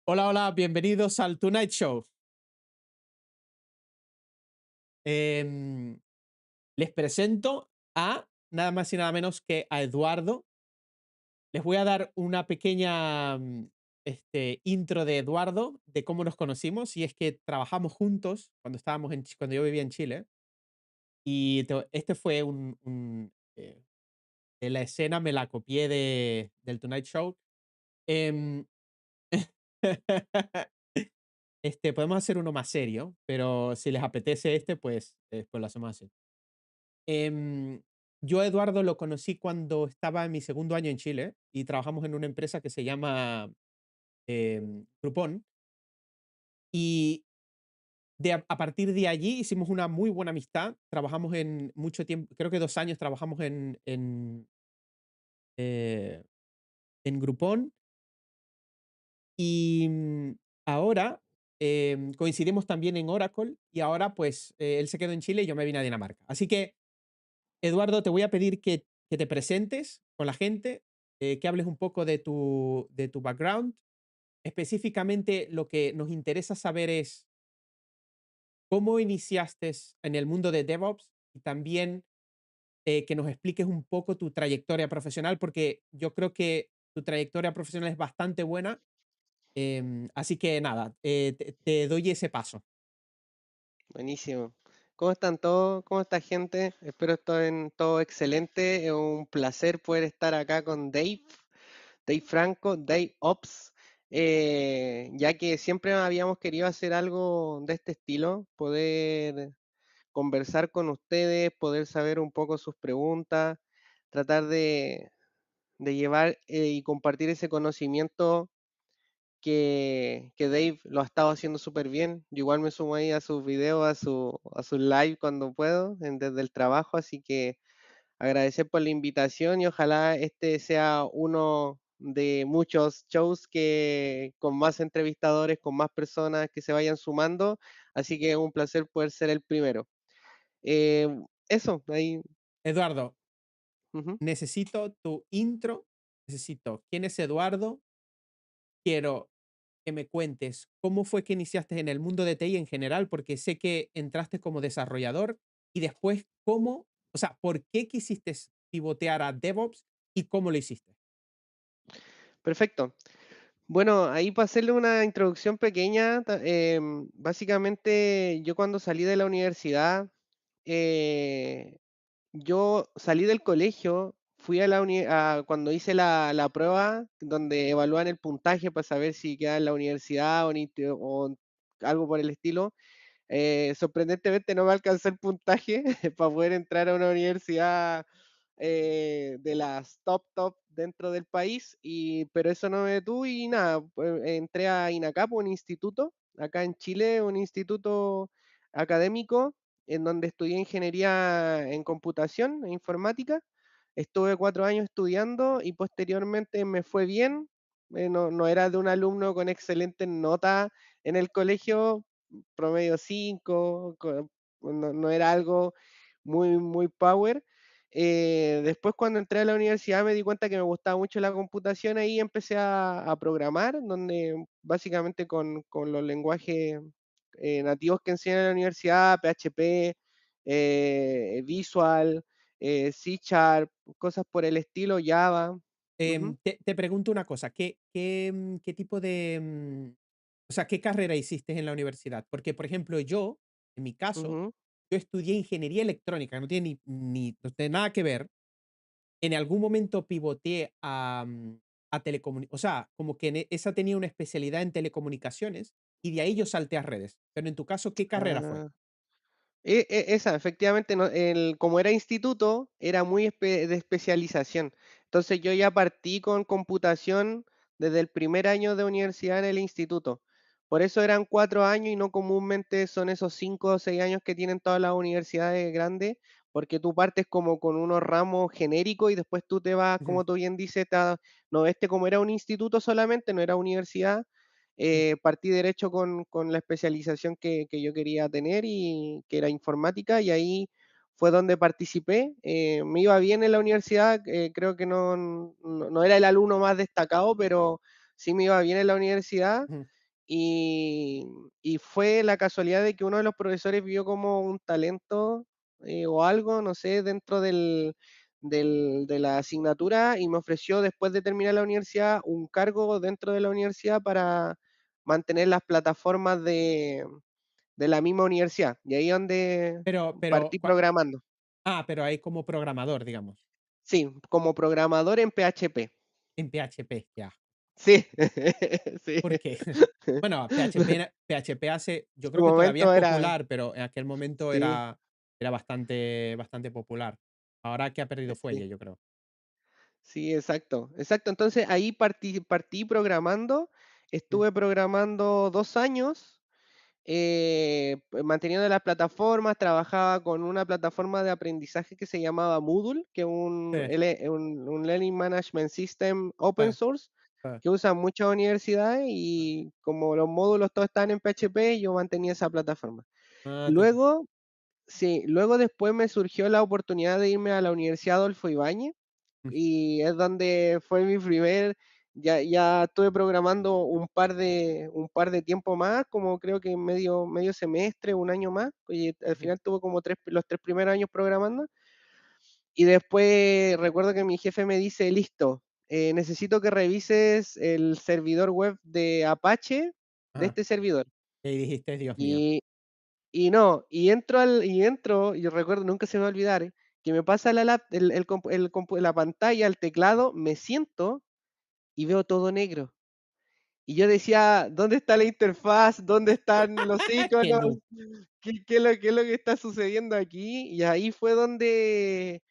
Hola, hola, bienvenidos al Tonight Show. Em, Les presento a nada más y nada menos que a Eduardo. Les voy a dar una pequeña intro de Eduardo, de cómo nos conocimos. Y es que trabajamos juntos cuando estábamos cuando yo vivía en Chile. Y este fue de la escena me la copié del Tonight Show. Em, podemos hacer uno más serio, pero si les apetece pues lo hacemos así. Em, yo a Eduardo lo conocí cuando estaba en mi segundo año en Chile y trabajamos en una empresa que se llama Groupon. Y a partir de allí hicimos una muy buena amistad. Trabajamos en mucho tiempo, creo que 2 años trabajamos eh, en Groupon. Y ahora coincidimos también en Oracle y ahora pues él se quedó en Chile y yo me vine a Dinamarca. Así que Eduardo, te voy a pedir que te presentes con la gente, que hables un poco de tu background. Específicamente, lo que nos interesa saber es cómo iniciaste en el mundo de DevOps y también que nos expliques un poco tu trayectoria profesional, porque yo creo que tu trayectoria profesional es bastante buena. Así que nada, te doy ese paso. Buenísimo. ¿Cómo están todos? ¿Cómo está gente? Espero estén todo excelente. Es un placer poder estar acá con Dave Franco, Dave Ops, ya que siempre habíamos querido hacer algo de este estilo, poder conversar con ustedes, poder saber un poco sus preguntas, tratar de llevar y compartir ese conocimiento que Dave lo ha estado haciendo súper bien. Yo igual me sumo ahí a sus videos, a sus live cuando puedo, desde el trabajo, así que agradecer por la invitación y ojalá este sea uno de muchos shows que con más entrevistadores, con más personas que se vayan sumando, así que es un placer poder ser el primero. Eh, Eso, ahí. Eduardo, Ujú. necesito tu intro, necesito quién es Eduardo, quiero que me cuentes cómo fue que iniciaste en el mundo de TI en general, porque sé que entraste como desarrollador y después cómo, o sea, por qué quisiste pivotear a DevOps y cómo lo hiciste. Perfecto. Bueno, ahí para hacerle una introducción pequeña, básicamente yo cuando salí de la universidad, eh, yo salí del colegio, fui a cuando hice la prueba donde evalúan el puntaje para saber si queda en la universidad o algo por el estilo. Sorprendentemente no me alcanzó el puntaje para poder entrar a una universidad de las top dentro del país, pero eso no me detuvo y nada, pues, entré a INACAP, un instituto, acá en Chile, un instituto académico en donde estudié ingeniería en computación e informática. Estuve 4 años estudiando y posteriormente me fue bien. No era de un alumno con excelentes notas en el colegio, promedio 5, no era algo muy power. Después cuando entré a la universidad me di cuenta que me gustaba mucho la computación, ahí empecé a programar, donde básicamente con los lenguajes nativos que enseñan en la universidad, PHP, Visual, C Sharp, cosas por el estilo, Java. Ujú, Te pregunto una cosa, ¿qué tipo o sea, qué carrera hiciste en la universidad? Porque, por ejemplo, yo, en mi caso, ujú. yo estudié ingeniería electrónica, no tiene no tiene nada que ver. En algún momento pivoteé a o sea, como que esa tenía una especialidad en telecomunicaciones y de ahí yo salté a redes. Pero en tu caso, ¿qué carrera fue? Ah. Esa, efectivamente, no, como era instituto, era muy de especialización. Entonces yo ya partí con computación desde el primer año de universidad en el instituto. Por eso eran 4 años y no comúnmente son esos 5 o 6 años que tienen todas las universidades grandes, porque tú partes como con unos ramos genéricos y después tú te vas, Ujú, como tú bien dices, no, este como era un instituto solamente, no era universidad, ujú, partí derecho con la especialización que yo quería tener y que era informática y ahí fue donde participé. Me iba bien en la universidad, creo que no era el alumno más destacado, pero sí me iba bien en la universidad. ujú. y, y fue la casualidad de que uno de los profesores vio como un talento o algo, no sé, dentro de la asignatura y me ofreció después de terminar la universidad un cargo dentro de la universidad para mantener las plataformas de la misma universidad. Y ahí donde Pero, partí programando. pero ahí como programador, digamos, Sí, como programador en PHP. en PHP, ya. Sí, sí. Porque, bueno, PHP hace yo Su creo que todavía es momento era, popular, pero en aquel momento sí, era bastante popular. Ahora que ha perdido sí. fuelle, yo creo. Sí, exacto, exacto. Entonces ahí partí programando, Mm, estuve programando 2 años, manteniendo las plataformas, trabajaba con una plataforma de aprendizaje que se llamaba Moodle, que es sí, un Learning Management System open sí, source, sí. que usan muchas universidades y como los módulos todos están en PHP, yo mantenía esa plataforma. Ah, Luego, sí, luego después me surgió la oportunidad de irme a la Universidad Adolfo Ibáñez mm, y es donde fue mi primer, ya estuve programando un par de tiempo más, como creo que medio semestre, un año más, y al ujú, final tuve como los 3 primeros años programando, y después recuerdo que mi jefe me dice: "Listo, necesito que revises el servidor web de Apache de ajá. este servidor". Y dijiste: "Dios mío". Y y no, y entro, y recuerdo, nunca se me va a olvidar, que me pasa la lap el compu la pantalla, el teclado, me siento y veo todo negro. Y yo decía: "¿Dónde está la interfaz? ¿Dónde están los ¡Qué iconos? noob! ¿Qué es lo que está sucediendo aquí?". Y ahí fue donde,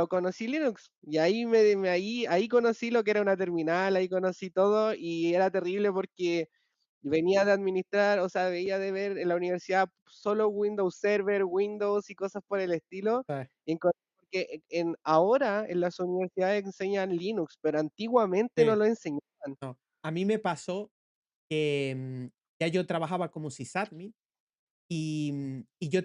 conocí Linux. Y ahí conocí lo que era una terminal, ahí conocí todo, y era terrible porque venía de administrar, o sea, veía de ver en la universidad solo Windows Server, Windows y cosas por el estilo. Sí, Porque ahora en las universidades enseñan Linux, pero antiguamente no sí, lo enseñaban. no. A mí me pasó que, ya yo trabajaba como sysadmin. Y yo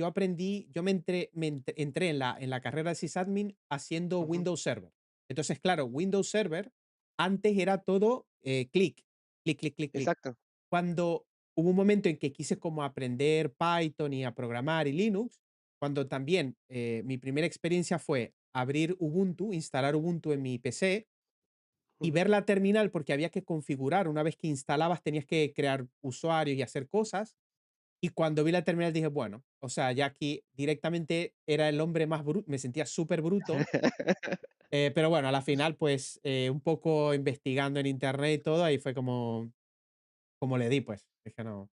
aprendí, yo entré en la carrera de sysadmin haciendo Ujú, Windows Server. Entonces, claro, Windows Server antes era todo clic, clic, clic, clic, clic. exacto. Cuando hubo un momento en que quise como aprender Python y a programar y Linux, cuando también mi primera experiencia fue abrir Ubuntu, instalar Ubuntu en mi PC y Ujú. ver la terminal porque había que configurar. Una vez que instalabas tenías que crear usuarios y hacer cosas. Y cuando vi la terminal dije: "Bueno, o sea, ya aquí directamente era el hombre más bruto", me sentía súper bruto, pero bueno, a la final, pues, un poco investigando en Internet y todo, ahí fue como le di, pues. Dije: no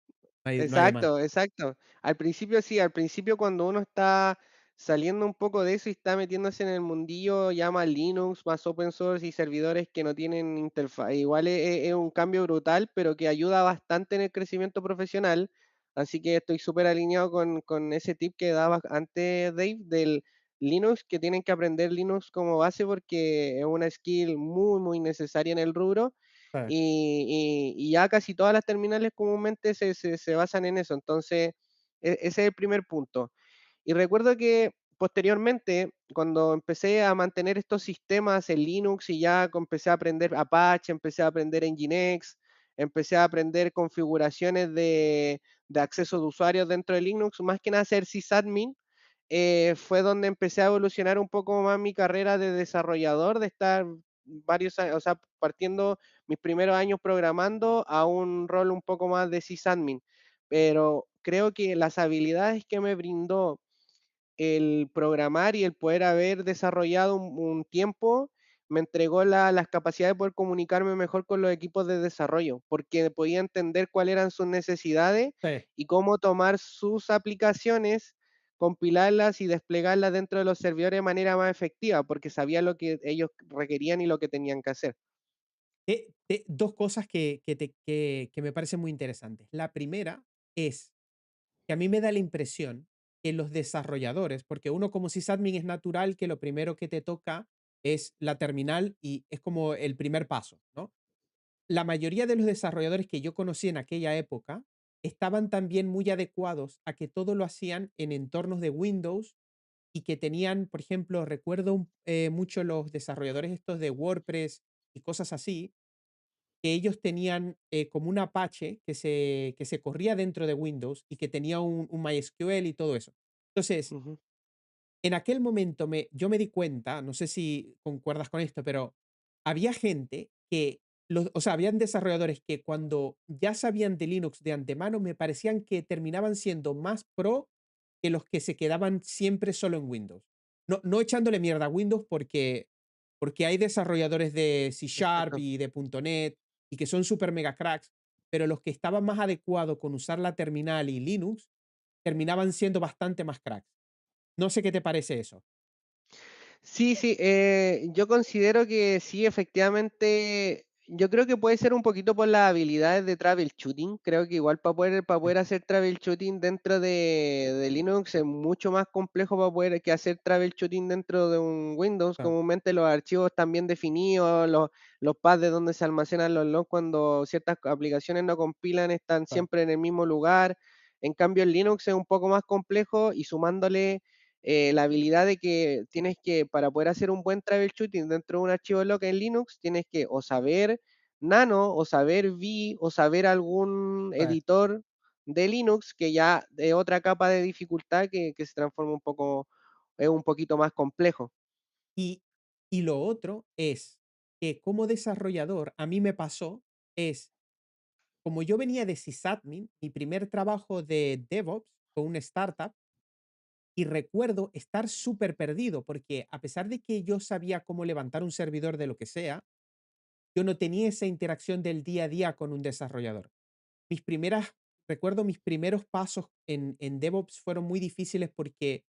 hay de más". Exacto, exacto. Al principio sí, al principio cuando uno está saliendo un poco de eso y está metiéndose en el mundillo ya más Linux, más open source y servidores que no tienen interfaz, igual es un cambio brutal, pero que ayuda bastante en el crecimiento profesional. Así que estoy súper alineado con ese tip que daba antes, Dave, del Linux, que tienen que aprender Linux como base porque es una skill muy, muy necesaria en el rubro Sí, y ya casi todas las terminales comúnmente se basan en eso. Entonces, ese es el primer punto. Y recuerdo que posteriormente, cuando empecé a mantener estos sistemas en Linux y ya empecé a aprender Apache, empecé a aprender Nginx, empecé a aprender configuraciones de acceso de usuarios dentro de Linux, más que nada ser sysadmin, fue donde empecé a evolucionar un poco más mi carrera de desarrollador, de estar varios años, o sea, partiendo mis primeros años programando a un rol un poco más de sysadmin. Pero creo que las habilidades que me brindó el programar y el poder haber desarrollado un tiempo, me entregó las capacidades de poder comunicarme mejor con los equipos de desarrollo, porque podía entender cuáles eran sus necesidades sí. y cómo tomar sus aplicaciones, compilarlas y desplegarlas dentro de los servidores de manera más efectiva, porque sabía lo que ellos requerían y lo que tenían que hacer. 2 cosas que me parecen muy interesantes. La primera es que a mí me da la impresión que los desarrolladores, porque uno como sysadmin es natural que lo primero que te toca es la terminal y es como el primer paso, ¿no? La mayoría de los desarrolladores que yo conocí en aquella época estaban también muy adecuados a que todo lo hacían en entornos de Windows y que tenían, por ejemplo, recuerdo mucho los desarrolladores estos de WordPress y cosas así, que ellos tenían, como un Apache que se corría dentro de Windows y que tenía un MySQL y todo eso. Entonces, Ujú. en aquel momento yo me di cuenta, no sé si concuerdas con esto, pero había gente que, o sea, habían desarrolladores que cuando ya sabían de Linux de antemano, me parecían que terminaban siendo más pro que los que se quedaban siempre solo en Windows. No echándole mierda a Windows porque hay desarrolladores de C Sharp Exacto. y de .NET y que son super mega cracks, pero los que estaban más adecuados con usar la terminal y Linux terminaban siendo bastante más cracks. No sé qué te parece eso. Sí, sí, yo considero que sí, efectivamente, yo creo que puede ser un poquito por las habilidades de troubleshooting. Creo que igual para Mm, poder hacer troubleshooting dentro de Linux es mucho más complejo para poder que hacer troubleshooting dentro de un Windows. claro, Comúnmente los archivos están bien definidos, los paths de donde se almacenan los logs cuando ciertas aplicaciones no compilan están claro, siempre en el mismo lugar. En cambio, en Linux es un poco más complejo y sumándole la habilidad de que tienes que, para poder hacer un buen troubleshooting dentro de un archivo log en Linux, tienes que o saber Nano, o saber V, o saber algún claro. editor de Linux que ya de otra capa de dificultad que se transforma un poco, es un poquito más complejo. Y, y lo otro es que como desarrollador, a mí me pasó, es como yo venía de sysadmin, mi primer trabajo de DevOps con una startup, y recuerdo estar súper perdido, porque a pesar de que yo sabía cómo levantar un servidor de lo que sea, yo no tenía esa interacción del día a día con un desarrollador. Mis primeras, recuerdo mis primeros pasos en DevOps fueron muy difíciles porque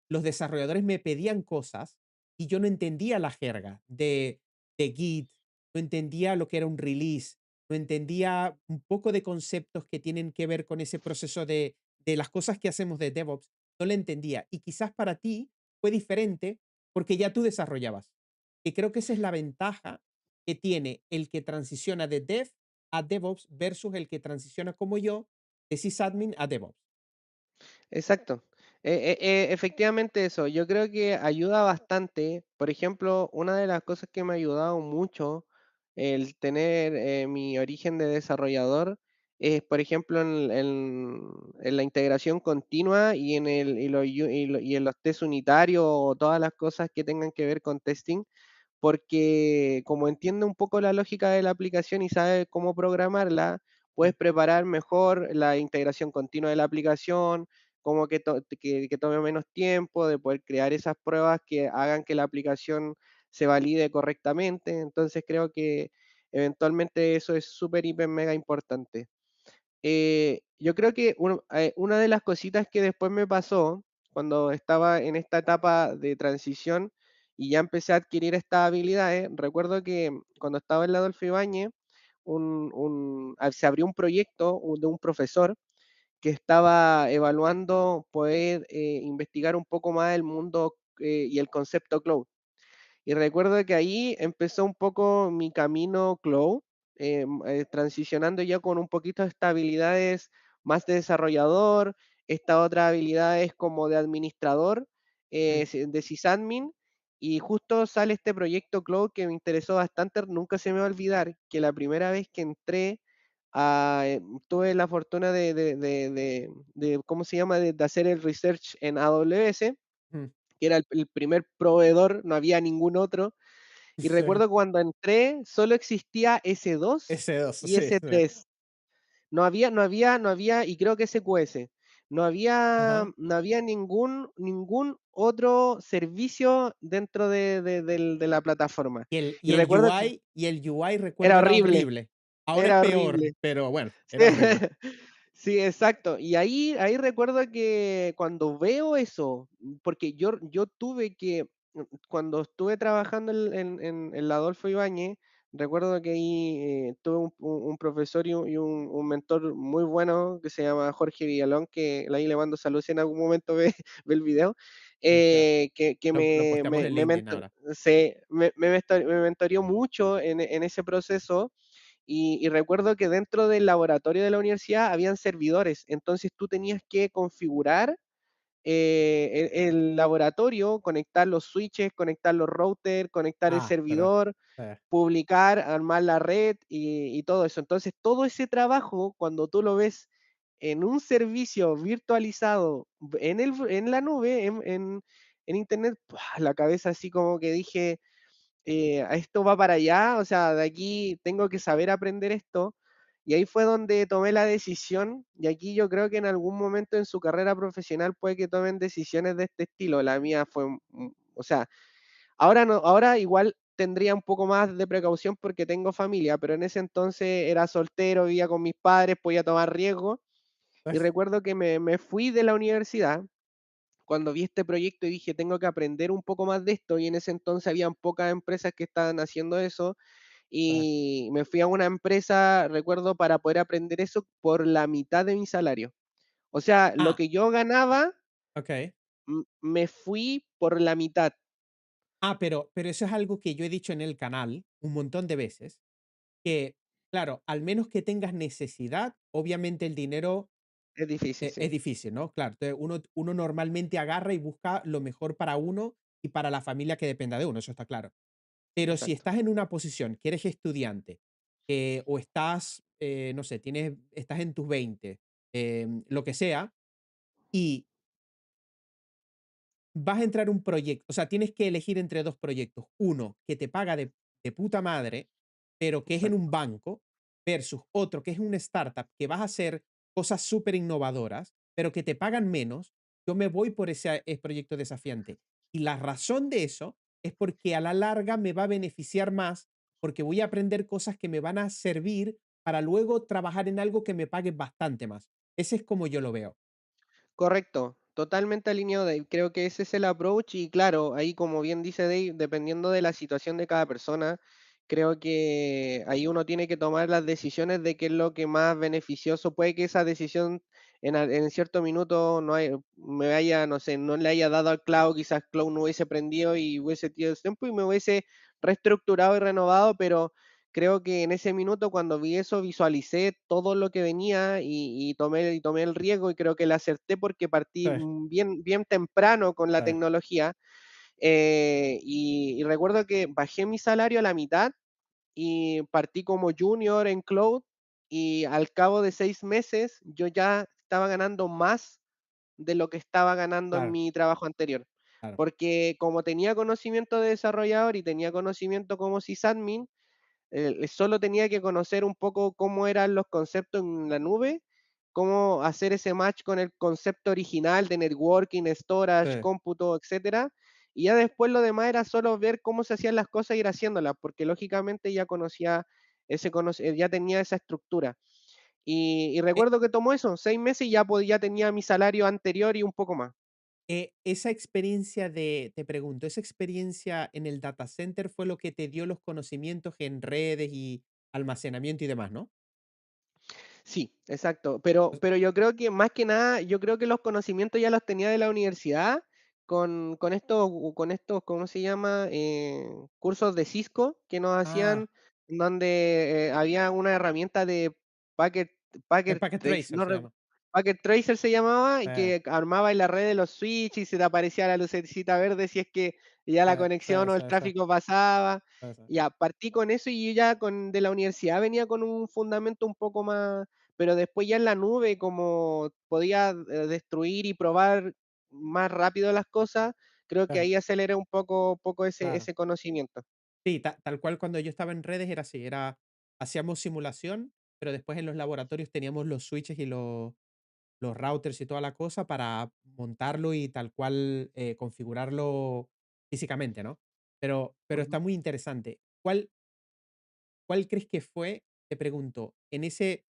los desarrolladores me pedían cosas y yo no entendía la jerga de Git, no entendía lo que era un release, no entendía un poco de conceptos que tienen que ver con ese proceso de las cosas que hacemos de DevOps, no lo entendía. Y quizás para ti fue diferente porque ya tú desarrollabas. Y creo que esa es la ventaja que tiene el que transiciona de Dev a DevOps versus el que transiciona como yo de sysadmin a DevOps. Exacto. Efectivamente eso, yo creo que ayuda bastante. Por ejemplo, una de las cosas que me ha ayudado mucho el tener mi origen de desarrollador es, por ejemplo, en la integración continua y y en los test unitarios o todas las cosas que tengan que ver con testing, porque como entiende un poco la lógica de la aplicación y sabe cómo programarla, Mm, puedes preparar mejor la integración continua de la aplicación, como que tome menos tiempo, de poder crear esas pruebas que hagan que la aplicación se valide correctamente. Entonces creo que eventualmente eso es súper, hiper, mega importante. Yo creo que una de las cositas que después me pasó cuando estaba en esta etapa de transición y ya empecé a adquirir estas habilidades, recuerdo que cuando estaba en la Adolfo Ibáñez, se abrió un proyecto de un profesor que estaba evaluando poder investigar un poco más el mundo y el concepto cloud. Y recuerdo que ahí empezó un poco mi camino cloud, transicionando ya con un poquito de estas habilidades más de desarrollador, estas otras habilidades como de administrador, mm. de sysadmin, y justo sale este proyecto cloud que me interesó bastante. Nunca se me va a olvidar que la primera vez que entré tuve la fortuna ¿cómo se llama?, de hacer el research en AWS, Mm, que era el primer proveedor, no había ningún otro. Y sí. recuerdo que cuando entré, solo existía S2 S2, y sí, sí. S3. No había, y creo que SQS. Ajá. No había ningún otro servicio dentro de la plataforma. Y el Y y el recuerdo que UI era recuerdo era horrible, horrible. Ahora es era peor, horrible. pero bueno, Sí, era horrible. sí, exacto. Y ahí recuerdo que cuando veo eso, porque yo tuve que, cuando estuve trabajando en la Adolfo Ibáñez, recuerdo que ahí tuve un profesor y un mentor muy bueno que se llama Jorge Villalón, que ahí le mando saludos si en algún momento ve, ve el video, Sí, claro. que Lo posteamos en LinkedIn ahora. me mentoreó mucho en ese proceso y recuerdo que dentro del laboratorio de la universidad habían servidores, entonces tú tenías que configurar el laboratorio, conectar los switches, conectar los routers, conectar el Pero, servidor, eh, publicar, armar la red y todo eso. Entonces, todo ese trabajo, cuando tú lo ves en un servicio virtualizado en la nube, en internet, ¡pua! La cabeza así como que dije, esto va para allá, o sea, de aquí tengo que saber aprender esto. Y ahí fue donde tomé la decisión, y aquí yo creo que en algún momento en su carrera profesional puede que tomen decisiones de este estilo. La mía fue, o sea, ahora no, ahora igual tendría un poco más de precaución porque tengo familia, pero en ese entonces era soltero, vivía con mis padres, podía tomar riesgo. Y pues, recuerdo que me fui de la universidad cuando vi este proyecto y dije, tengo que aprender un poco más de esto, y en ese entonces habían pocas empresas que estaban haciendo eso, eh, y me fui a una empresa, recuerdo, para poder aprender eso por la mitad de mi salario. O sea, lo ah, que yo ganaba, okey. me fui por la mitad. Pero eso es algo que yo he dicho en el canal un montón de veces, que, claro, al menos que tengas necesidad, obviamente el dinero, Es difícil, es sí, difícil, ¿no? Claro, entonces uno normalmente agarra y busca lo mejor para uno y para la familia que dependa de uno, eso está claro. Pero si exacto. estás en una posición que eres estudiante, o estás, no sé, estás en tus 20, lo que sea, y vas a entrar a un proyecto, o sea, tienes que elegir entre 2 proyectos. Uno que te paga de puta madre, pero que es en un Exacto. banco, versus otro que es una startup que vas a hacer cosas súper innovadoras, pero que te pagan menos. Yo me voy por ese, proyecto desafiante. Y la razón de eso es porque a la larga me va a beneficiar más, porque voy a aprender cosas que me van a servir para luego trabajar en algo que me pague bastante más. Ese es como yo lo veo. Correcto, totalmente alineado, Dave. Creo que ese es el approach y claro, ahí como bien dice Dave, dependiendo de la situación de cada persona, creo que ahí uno tiene que tomar las decisiones de qué es lo que más beneficioso. Puede que esa decisión en cierto minuto me vaya, no sé, no le haya dado al cloud, quizás cloud no hubiese prendido y hubiese tenido tiempo y me hubiese reestructurado y renovado, pero creo que en ese minuto cuando vi eso visualicé todo lo que venía y tomé el riesgo y creo que le acerté porque partí Sí, bien temprano con la sí, tecnología. Y recuerdo que bajé mi salario a la mitad y partí como junior en cloud y al cabo de 6 meses yo ya estaba ganando más de lo que estaba ganando en claro, mi trabajo anterior. claro. Porque como tenía conocimiento de desarrollador y tenía conocimiento como sysadmin, solo tenía que conocer un poco cómo eran los conceptos en la nube, cómo hacer ese match con el concepto original de networking, storage, Sí, cómputo, etcétera. Y ya después lo demás era solo ver cómo se hacían las cosas e ir haciéndolas, porque lógicamente ya conocía ya tenía esa estructura. Y eh, recuerdo que tomó eso, 6 meses y ya tenía mi salario anterior y un poco más. esa experiencia te pregunto, ¿esa experiencia en el data center fue lo que te dio los conocimientos en redes y almacenamiento y demás, no? Sí, exacto. Pero, Pues, pero yo creo que más que nada, yo creo que los conocimientos ya los tenía de la universidad con estos, ¿cómo se llama? Cursos de Cisco que nos ah, hacían, donde había una herramienta de Packet, el Packet Packet Trace, Tracer no, se llama. Packet Tracer se llamaba, y Eh, que armaba en la red de los switches y se te aparecía la lucecita verde si es que ya la sí, conexión o el sí, sí, tráfico pasaba. sí, sí, Ya, partí con eso y yo ya de la universidad venía con un fundamento un poco más, pero después ya en la nube, como podía destruir y probar más rápido las cosas, creo que claro, ahí aceleré un poco ese, claro. ese conocimiento. Sí, tal cual cuando yo estaba en redes era así, hacíamos simulación, pero después en los laboratorios teníamos los switches y los routers y toda la cosa para montarlo y tal cual, configurarlo físicamente, ¿no? Pero está Ujú, muy interesante. ¿Cuál crees que fue? Te pregunto, en ese,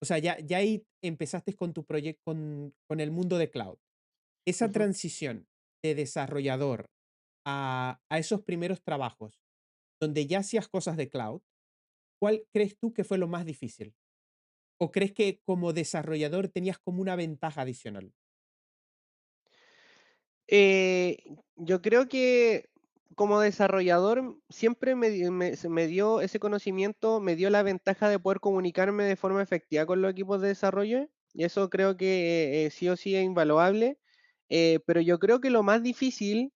o sea, ya ahí empezaste con tu proyecto, con el mundo de cloud. Esa ujú. transición de desarrollador a esos primeros trabajos, donde ya hacías cosas de cloud, ¿cuál crees tú que fue lo más difícil? ¿O crees que como desarrollador tenías como una ventaja adicional? Eh, yo creo que como desarrollador siempre me dio ese conocimiento, me dio la ventaja de poder comunicarme de forma efectiva con los equipos de desarrollo, y eso creo que sí o sí es invaluable. Pero yo creo que lo más difícil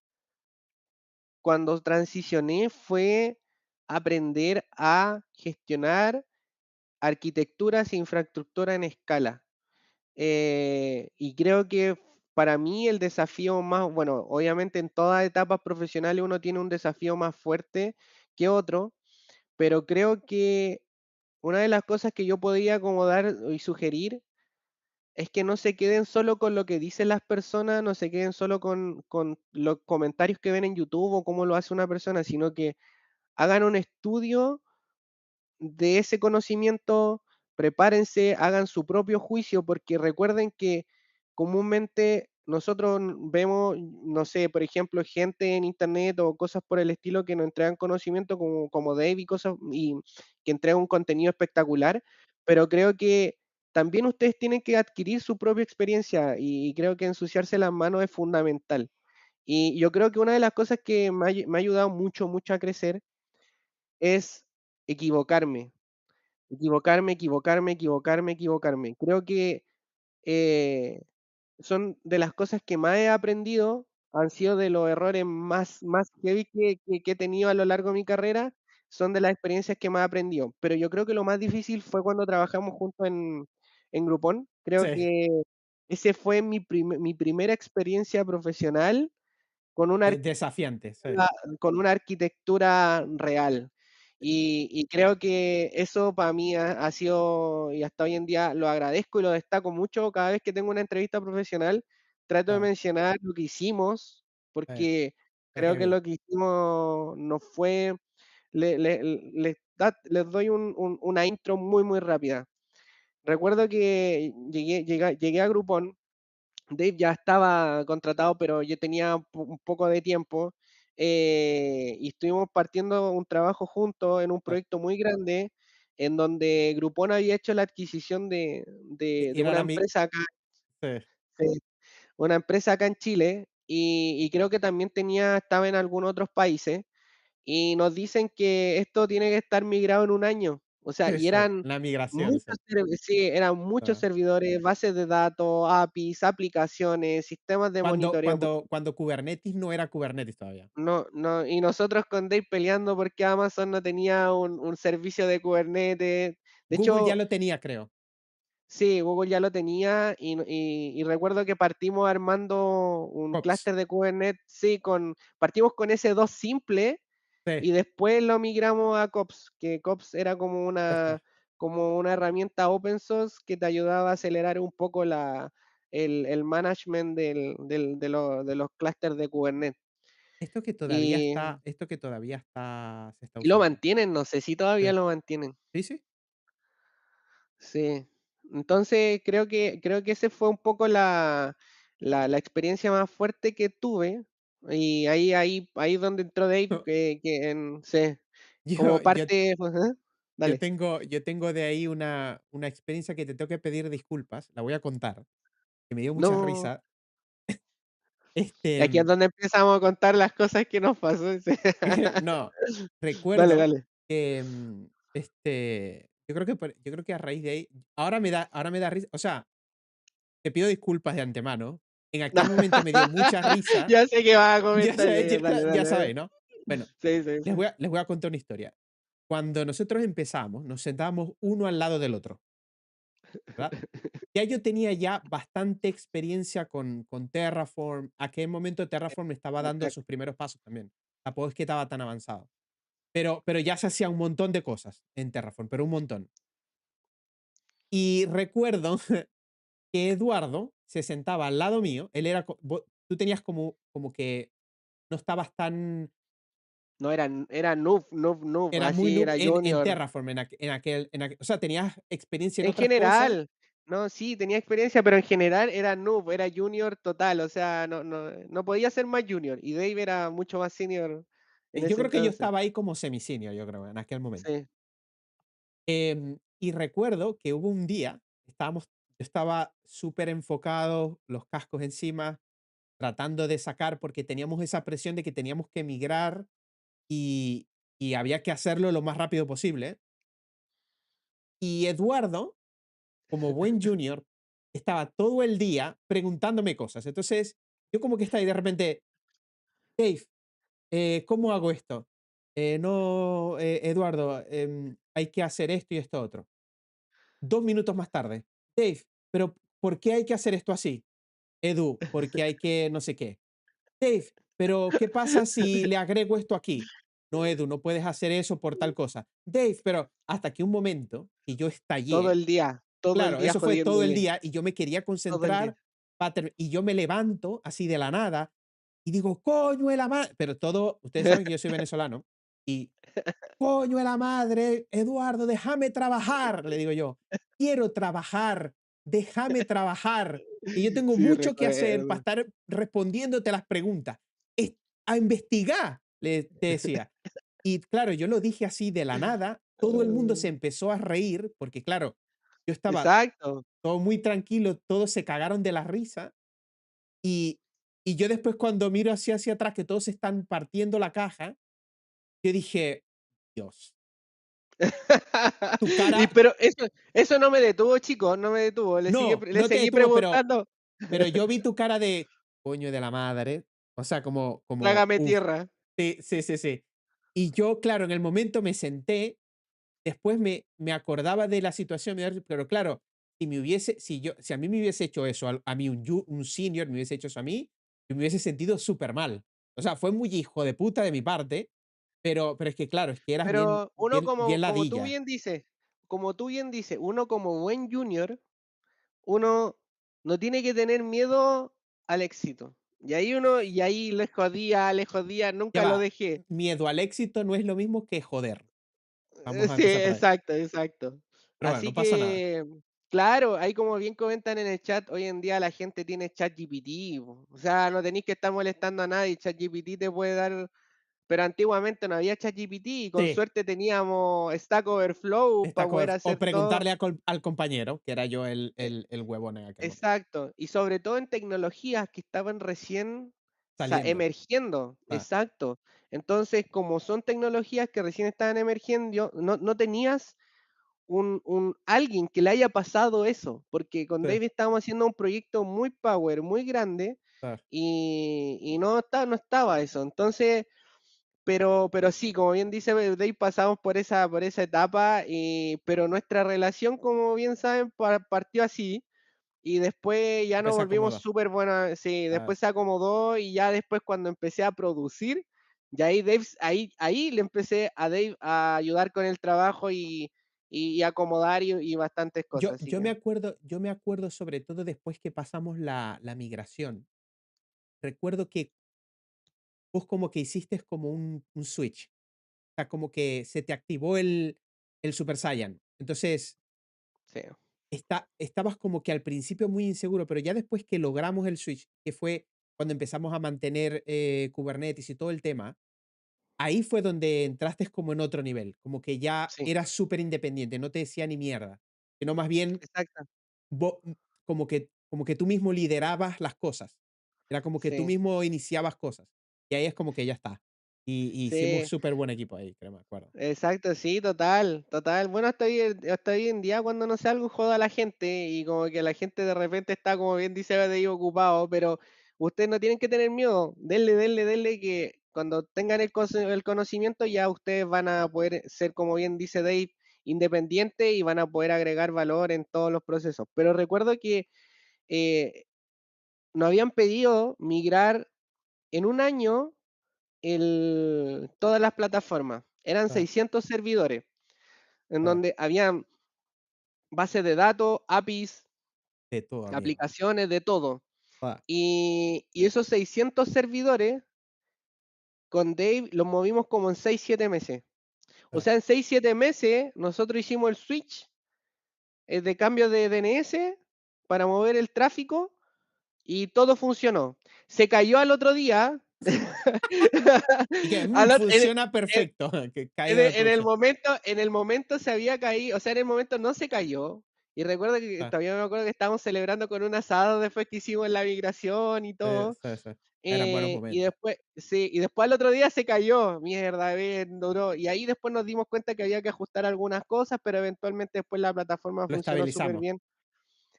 cuando transicioné fue aprender a gestionar arquitecturas e infraestructura en escala. Y creo que para mí el desafío más, bueno, obviamente en todas etapas profesionales uno tiene un desafío más fuerte que otro, pero creo que una de las cosas que yo podría como dar y sugerir es que no se queden solo con lo que dicen las personas, no se queden solo con los comentarios que ven en YouTube o cómo lo hace una persona, sino que hagan un estudio de ese conocimiento, prepárense, hagan su propio juicio, porque recuerden que comúnmente nosotros vemos, no sé, por ejemplo, gente en internet o cosas por el estilo que nos entregan conocimiento como Dave y cosas, y que entregan un contenido espectacular, pero creo que también ustedes tienen que adquirir su propia experiencia y creo que ensuciarse las manos es fundamental. Y yo creo que una de las cosas que me ha ayudado mucho, mucho a crecer es equivocarme. Equivocarme, equivocarme, equivocarme, equivocarme. Creo que, eh, son de las cosas que más he aprendido, han sido de los errores más heavy que he tenido a lo largo de mi carrera, son de las experiencias que más he aprendido. Pero yo creo que lo más difícil fue cuando trabajamos juntos en Groupon. Creo Sí, que ese fue mi primera experiencia profesional con una desafiante, sí. con una arquitectura real. Y creo que eso para mí ha sido, y hasta hoy en día lo agradezco y lo destaco mucho cada vez que tengo una entrevista profesional, trato de Ah, mencionar lo que hicimos, sí, porque es creo que heavy. lo que hicimos no fue, les doy una intro muy, muy rápida. Recuerdo que llegué a Groupon. Dave ya estaba contratado, pero yo tenía un poco de tiempo, y estuvimos partiendo un trabajo juntos en un Sí. proyecto muy grande, en donde Groupon había hecho la adquisición de Ir una ahora mi empresa acá, sí. sí, una empresa acá en Chile, y creo que también estaba en algunos otros países, y nos dicen que esto tiene que estar migrado en un año. O sea, Sí, y sí, eran la migración, sí. eran muchos Ah. servidores, bases de datos, APIs, aplicaciones, sistemas de Cuando monitoreo. cuando cuando Kubernetes no era Kubernetes todavía. No, no, y nosotros con Dave peleando porque Amazon no tenía un servicio de Kubernetes. De Google ya hecho, lo tenía, creo. sí, Google ya lo tenía y recuerdo que partimos armando un Cox. clúster de Kubernetes, sí, partimos con ese 2 simple Sí, y después lo migramos a Kops, que Kops era este. como una herramienta open source que te ayudaba a acelerar un poco el management de los clústeres de Kubernetes. Y Esto que todavía se está y lo usando. mantienen, no sé si todavía Sí. lo mantienen. Sí, sí. Sí. Entonces, creo que ese fue un poco la experiencia más fuerte que tuve, y ahí es donde entró Dave, que en sí, Yo como yo parte ajá, dale. yo tengo de ahí una experiencia que te tengo que pedir disculpas, la voy a contar, que me dio mucha No, risa. Este, aquí es donde empezamos a contar las cosas que nos pasó, sí. no, Dale, recuerdo dale. que, yo creo que a raíz de ahí ahora me da risa, o sea, te pido disculpas de antemano. En aquel momento me dio mucha risa. Ya sé que vas a Ya comentar, sabes, ya, dale, ya dale, dale. sabéis, ¿no? Bueno, Sí, sí, sí. les voy a contar una historia. Cuando nosotros empezamos, nos sentábamos uno al lado del otro, ¿verdad? Ya yo tenía ya bastante experiencia con Terraform. A aquel momento Terraform estaba dando sus Exacto. primeros pasos también. Tampoco es que estaba tan avanzado. Pero ya se hacía un montón de cosas en Terraform, pero un montón. Y recuerdo que Eduardo se sentaba al lado mío. Él era, tú tenías como que no estabas tan, No, era noob, noob, noob, era muy así noob era en junior. Terraform o sea, tenías experiencia en En otras cosas. general, no, sí, tenía experiencia, pero en general era noob, era junior total, o sea, no podía ser más junior, y Dave era mucho más senior en Yo ese creo que yo entonces. estaba ahí como semi-senior, yo creo, en aquel momento. Sí. Y recuerdo que hubo un día, yo estaba súper enfocado, los cascos encima, tratando de sacar, porque teníamos esa presión de que teníamos que migrar y, y había que hacerlo lo más rápido posible. Y Eduardo, como buen junior, estaba todo el día preguntándome cosas. Entonces, Yo como que estaba y de repente, Dave, ¿cómo hago esto? No, Eduardo, hay que hacer esto y esto otro. 2 minutos más tarde, Dave, pero ¿por qué hay que hacer esto así? Edu, porque hay que no sé qué. Dave, pero ¿qué pasa si le agrego esto aquí? No, Edu, no puedes hacer eso por tal cosa. Dave, pero hasta que un momento que yo estallé, todo el claro, día eso fue todo el jodiéndole, día y yo me quería todo el concentrar día. y yo me levanto así de la nada y digo, coño de la madre, pero todo, ustedes saben que yo soy venezolano y coño de la madre, Eduardo, déjame trabajar, le digo yo. Quiero trabajar, déjame trabajar. Que yo tengo Sí, mucho que hacer para recuerdo. estar respondiéndote las preguntas. Es a investigar, te decía. Y claro, yo lo dije así de la nada. Todo el mundo se empezó a reír porque, claro, yo estaba Exacto. todo muy tranquilo, todos se cagaron de la risa. Y, y yo después cuando miro hacia atrás, que todos están partiendo la caja, yo dije, Dios, tu Y cara. pero eso no me detuvo, chicos, no me detuvo. No, Le no te seguí detuvo, preguntando. pero yo vi tu cara de coño de la madre, o sea, como, Trágame tierra. sí, sí, sí, sí. Y yo, claro, en el momento me senté, después me acordaba de la situación, pero claro, si a mí me hubiese hecho eso, a mí un senior me hubiese hecho eso a mí, yo me hubiese sentido súper mal. O sea, fue muy hijo de puta de mi parte, pero es que claro, es que eras bien, Pero uno bien, bien ladilla. como tú bien dices, uno como buen junior, uno no tiene que tener miedo al éxito. Y ahí le jodía, Ya nunca lo va, dejé. miedo al éxito no es lo mismo que joder. Vamos a Sí, empezar por ahí. exacto, exacto. Pero bueno, Así no pasa nada. que, claro, ahí como bien comentan en el chat, hoy en día la gente tiene ChatGPT, po. O sea, no tenéis que estar molestando a nadie, ChatGPT te puede dar, pero antiguamente no había ChatGPT y con Sí, suerte teníamos Stack Overflow para poder o hacer todo. preguntarle al compañero, que era yo el huevón en aquel momento. Exacto, y sobre todo en tecnologías que estaban recién Saliendo. emergiendo, Ah, exacto. Entonces, como son tecnologías que recién estaban emergiendo, no tenías un alguien que le haya pasado eso, porque con sí, Dave estábamos haciendo un proyecto muy power, muy grande, ah. y no estaba eso. Entonces, pero sí, como bien dice Dave, pasamos por esa etapa, pero nuestra relación, como bien saben, partió así y después ya nos Después se volvimos acomoda. súper buenas, sí, Ah, después se acomodó y ya después cuando empecé a producir, ya ahí le empecé a Dave a ayudar con el trabajo y acomodar y bastantes cosas, así que yo me acuerdo sobre todo después que pasamos la migración. Recuerdo que vos como que hiciste como un switch. O sea, como que se te activó el Super Saiyan. Entonces, sí, estabas como que al principio muy inseguro, pero ya después que logramos el switch, que fue cuando empezamos a mantener Kubernetes y todo el tema, ahí fue donde entraste como en otro nivel, como que ya sí, eras súper independiente, no te decía ni mierda, sino más bien exacto, como que tú mismo liderabas las cosas. Era como que tú sí, mismo iniciabas cosas. Y ahí es como que ya está. Y hicimos sí. súper buen equipo ahí, creo, me acuerdo. Exacto, sí, total, total. Bueno, hasta hoy en día cuando no sé algo joda a la gente y como que la gente de repente está, como bien dice, de ahí ocupado, pero ustedes no tienen que tener miedo. Denle, que cuando tengan el conocimiento ya ustedes van a poder ser, como bien dice Dave, independientes y van a poder agregar valor en todos los procesos. Pero recuerdo que eh, nos habían pedido migrar en un año todas las plataformas. Eran Ah, 600 servidores en ah, donde habían bases de datos, APIs, de todo había. aplicaciones, de todo. Ah, Y esos 600 servidores con Dave los movimos como en 6 7 meses. O ah. sea, en 6 7 meses nosotros hicimos el switch de cambio de DNS para mover el tráfico y todo funcionó. Se cayó al otro día. Y que al ot- en, funciona en- perfecto, que En caiga el de producción. en el momento se había caído, o sea, en el momento no se cayó. Y recuerdo que Ah, todavía me acuerdo que estábamos celebrando con un asado después que hicimos la migración y todo. sí, sí. Eran buenos Y momentos. después, sí, y después al otro día se cayó, mierda, bien duró. Y ahí después nos dimos cuenta que había que ajustar algunas cosas, pero eventualmente después la plataforma Lo funcionó súper estabilizamos. bien.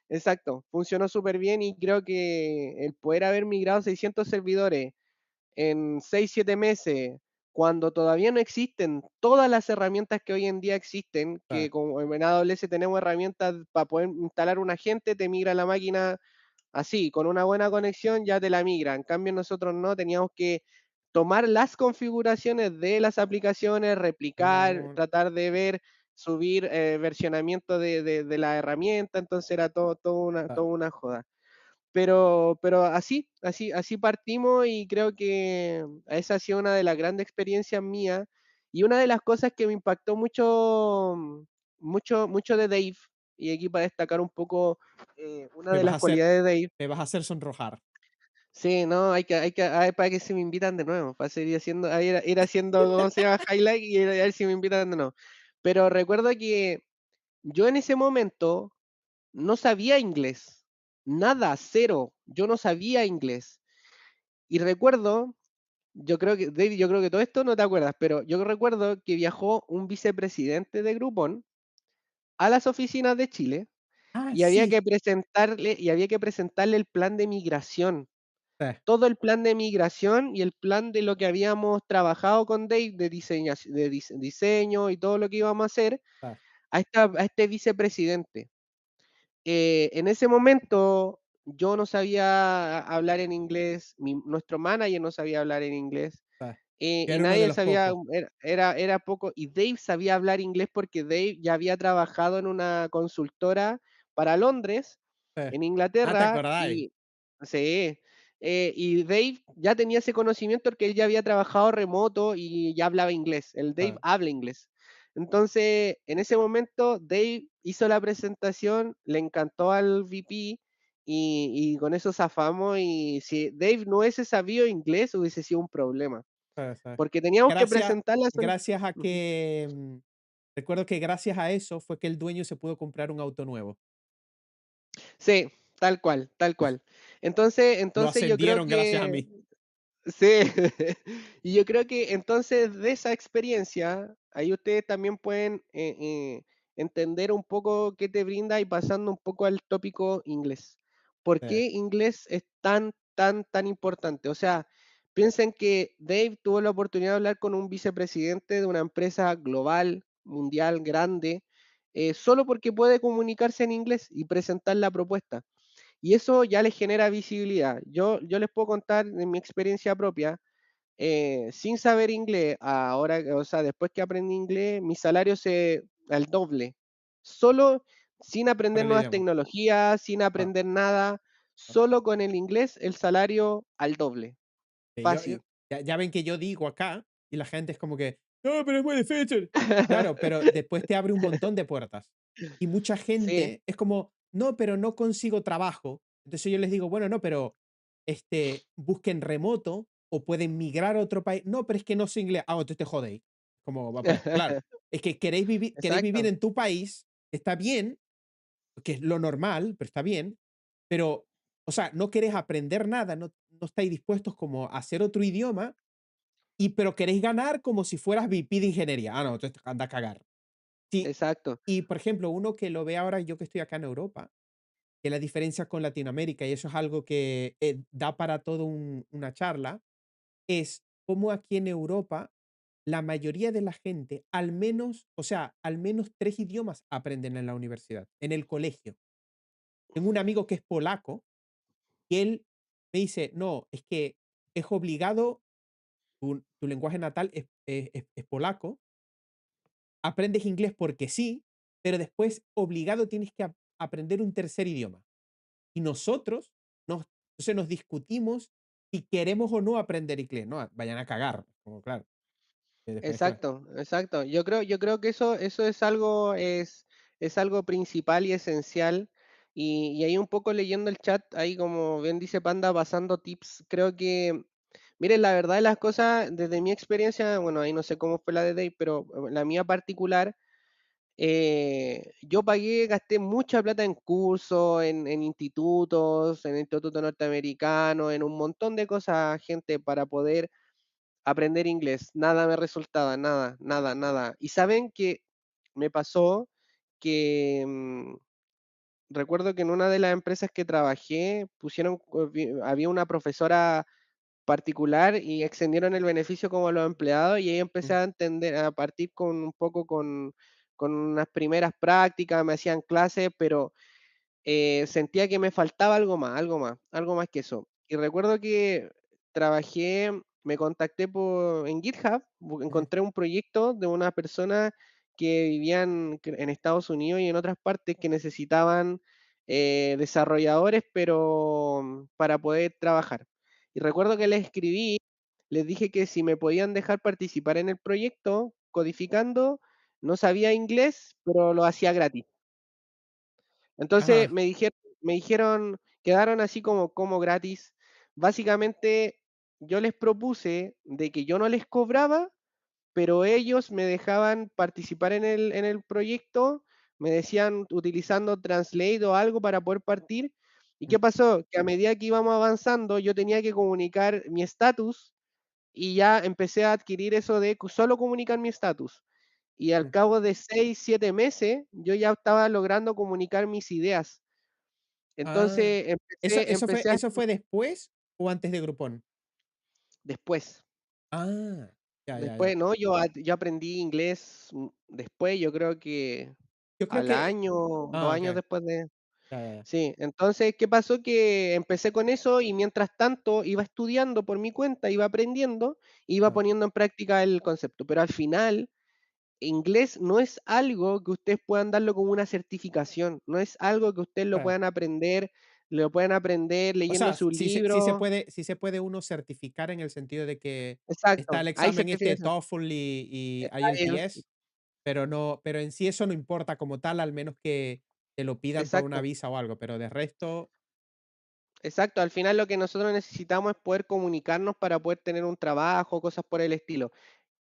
exacto, funcionó súper bien y creo que el poder haber migrado 600 servidores en 6 7 meses, cuando todavía no existen todas las herramientas que hoy en día existen, que Claro, como en AWS tenemos herramientas para poder instalar un agente, te migra la máquina así, con una buena conexión ya te la migra. En cambio, nosotros no, teníamos que tomar las configuraciones de las aplicaciones, replicar, no, tratar de ver, subir versionamiento de la herramienta, entonces era claro, todo una joda. Pero así partimos y creo que esa ha sido una de las grandes experiencias mías y una de las cosas que me impactó mucho de Dave, y aquí para destacar un poco una me de vas a las hacer cualidades de Dave. me vas a hacer sonrojar. Sí, no, para que se me invitan de nuevo, para seguir haciendo, a ir haciendo, ¿cómo se llama? Highlight y a ver si me invitan de nuevo. Pero recuerdo que yo en ese momento no sabía inglés, nada, cero, yo no sabía inglés. Y recuerdo, yo creo que, David, yo creo que todo esto no te acuerdas, pero yo recuerdo que viajó un vicepresidente de Groupon a las oficinas de Chile Ah, y sí. había que presentarle el plan de migración, Sí, todo el plan de migración y el plan de lo que habíamos trabajado con Dave de diseño y todo lo que íbamos a hacer sí, a este vicepresidente. En ese momento yo no sabía hablar en inglés, nuestro manager no sabía hablar en inglés. sí. Yo Y era uno de nadie los sabía, pocos. era poco, y Dave sabía hablar inglés porque Dave ya había trabajado en una consultora para Londres, Sí. en Ah, ¿te Inglaterra, acordáis? y sí, y Dave ya tenía ese conocimiento porque él ya había trabajado remoto y ya hablaba inglés. El Dave Sí, habla inglés. Entonces, en ese momento, Dave hizo la presentación, le encantó al VP y con eso zafamos. Y si Dave no hubiese sabido inglés, hubiese sido un problema. sí, sí. Porque teníamos que Gracias presentar la sol gracias a ujú. que, recuerdo que gracias a eso fue que el dueño se pudo comprar un auto nuevo. Sí, tal cual, tal cual. Lo Entonces yo creo ascendieron gracias a que mí. sí, y yo creo que entonces de esa experiencia, ahí ustedes también pueden entender un poco qué te brinda y pasando un poco al tópico inglés. ¿Por Sí, qué inglés es tan importante? O sea, piensen que Dave tuvo la oportunidad de hablar con un vicepresidente de una empresa global, mundial, grande, solo porque puede comunicarse en inglés y presentar la propuesta. Y eso ya les genera visibilidad. Yo les puedo contar de mi experiencia propia, sin saber inglés, ahora, o sea, después que aprendí inglés, mi salario se al doble. Solo sin por aprender el nuevas idioma. tecnologías, sin Ah, aprender nada, ah. solo con el inglés el salario al doble. Sí, yo Fácil. ya ven que yo digo acá, y la gente es como que: "No, pero es muy difícil". Claro, pero después te abre un montón de puertas. Y mucha Sí, gente es como: "No, pero no consigo trabajo". Entonces yo les digo: "Bueno, no, pero, busquen remoto o pueden migrar a otro país". "No, pero es que no sé inglés". "Ah, entonces te jodéis". Como va pues, claro, es que queréis vivir exacto, en tu país, está bien, que es lo normal, pero está bien, pero, o sea, no queréis aprender nada, no estáis dispuestos como a hacer otro idioma, pero queréis ganar como si fueras VP de ingeniería. Ah, no, entonces anda a cagar. Sí, exacto. y por ejemplo, uno que lo ve ahora, yo que estoy acá en Europa, que la diferencia con Latinoamérica, y eso es algo que da para todo una charla, es cómo aquí en Europa la mayoría de la gente, al menos, o sea, al menos 3 idiomas aprenden en la universidad, en el colegio. Tengo un amigo que es polaco y él me dice: "No, es que es obligado, tu lenguaje natal es polaco, aprendes inglés porque sí, pero después obligado tienes que aprender un tercer idioma". Y nosotros nos discutimos si queremos o no aprender inglés. No, vayan a cagar, como claro, después claro. Exacto, exacto. Yo creo que eso es algo principal y esencial. Y ahí un poco leyendo el chat, ahí como bien dice Panda, pasando tips, creo que, miren, la verdad de las cosas, desde mi experiencia, bueno, ahí no sé cómo fue la de Dave, pero la mía particular, yo gasté mucha plata en cursos, en institutos norteamericanos, en un montón de cosas, gente, para poder aprender inglés, nada me resultaba, nada, nada, nada. Y saben que me pasó que recuerdo que en una de las empresas que trabajé pusieron, había una profesora particular y extendieron el beneficio como a los empleados y ahí empecé Mm, a entender, a partir con un poco con unas primeras prácticas, me hacían clases, pero sentía que me faltaba algo más que eso. Y recuerdo que trabajé, me contacté en GitHub, ujú, encontré un proyecto de una persona que vivían en Estados Unidos y en otras partes que necesitaban desarrolladores, pero para poder trabajar. Y recuerdo que les escribí, les dije que si me podían dejar participar en el proyecto codificando, no sabía inglés, pero lo hacía gratis. Entonces ajá, me dijeron, quedaron así como gratis. Básicamente, yo les propuse de que yo no les cobraba, pero ellos me dejaban participar en el proyecto, me decían utilizando Translate o algo para poder partir. ¿Y mm, qué pasó? Que a medida que íbamos avanzando, yo tenía que comunicar mi estatus y ya empecé a adquirir eso de solo comunicar mi estatus. Y al mm. cabo de 6 7 meses, yo ya estaba logrando comunicar mis ideas. Ah, Entonces ¿eso empecé a eso fue después o antes de Groupon? después, Ah, ya, ya, ya. después, no, yo aprendí inglés, después, yo creo que Yo creo al que año, 2 años okey, después de ya, ya, ya, sí, entonces, ¿qué pasó? Que empecé con eso y mientras tanto iba estudiando por mi cuenta, iba aprendiendo, iba ah, poniendo en práctica el concepto, pero al final, inglés no es algo que ustedes puedan darlo como una certificación, no es algo que ustedes claro. lo puedan aprender O sea, leyéndose un libro. sí se puede uno certificar en el sentido de que está Exacto, el hay examen este certificación. TOEFL y Está el IELTS, pero en sí eso no importa como tal, al menos que te lo pidan por una exacto, visa o algo, pero de resto exacto. Al final lo que nosotros necesitamos es poder comunicarnos para poder tener un trabajo, cosas por el estilo.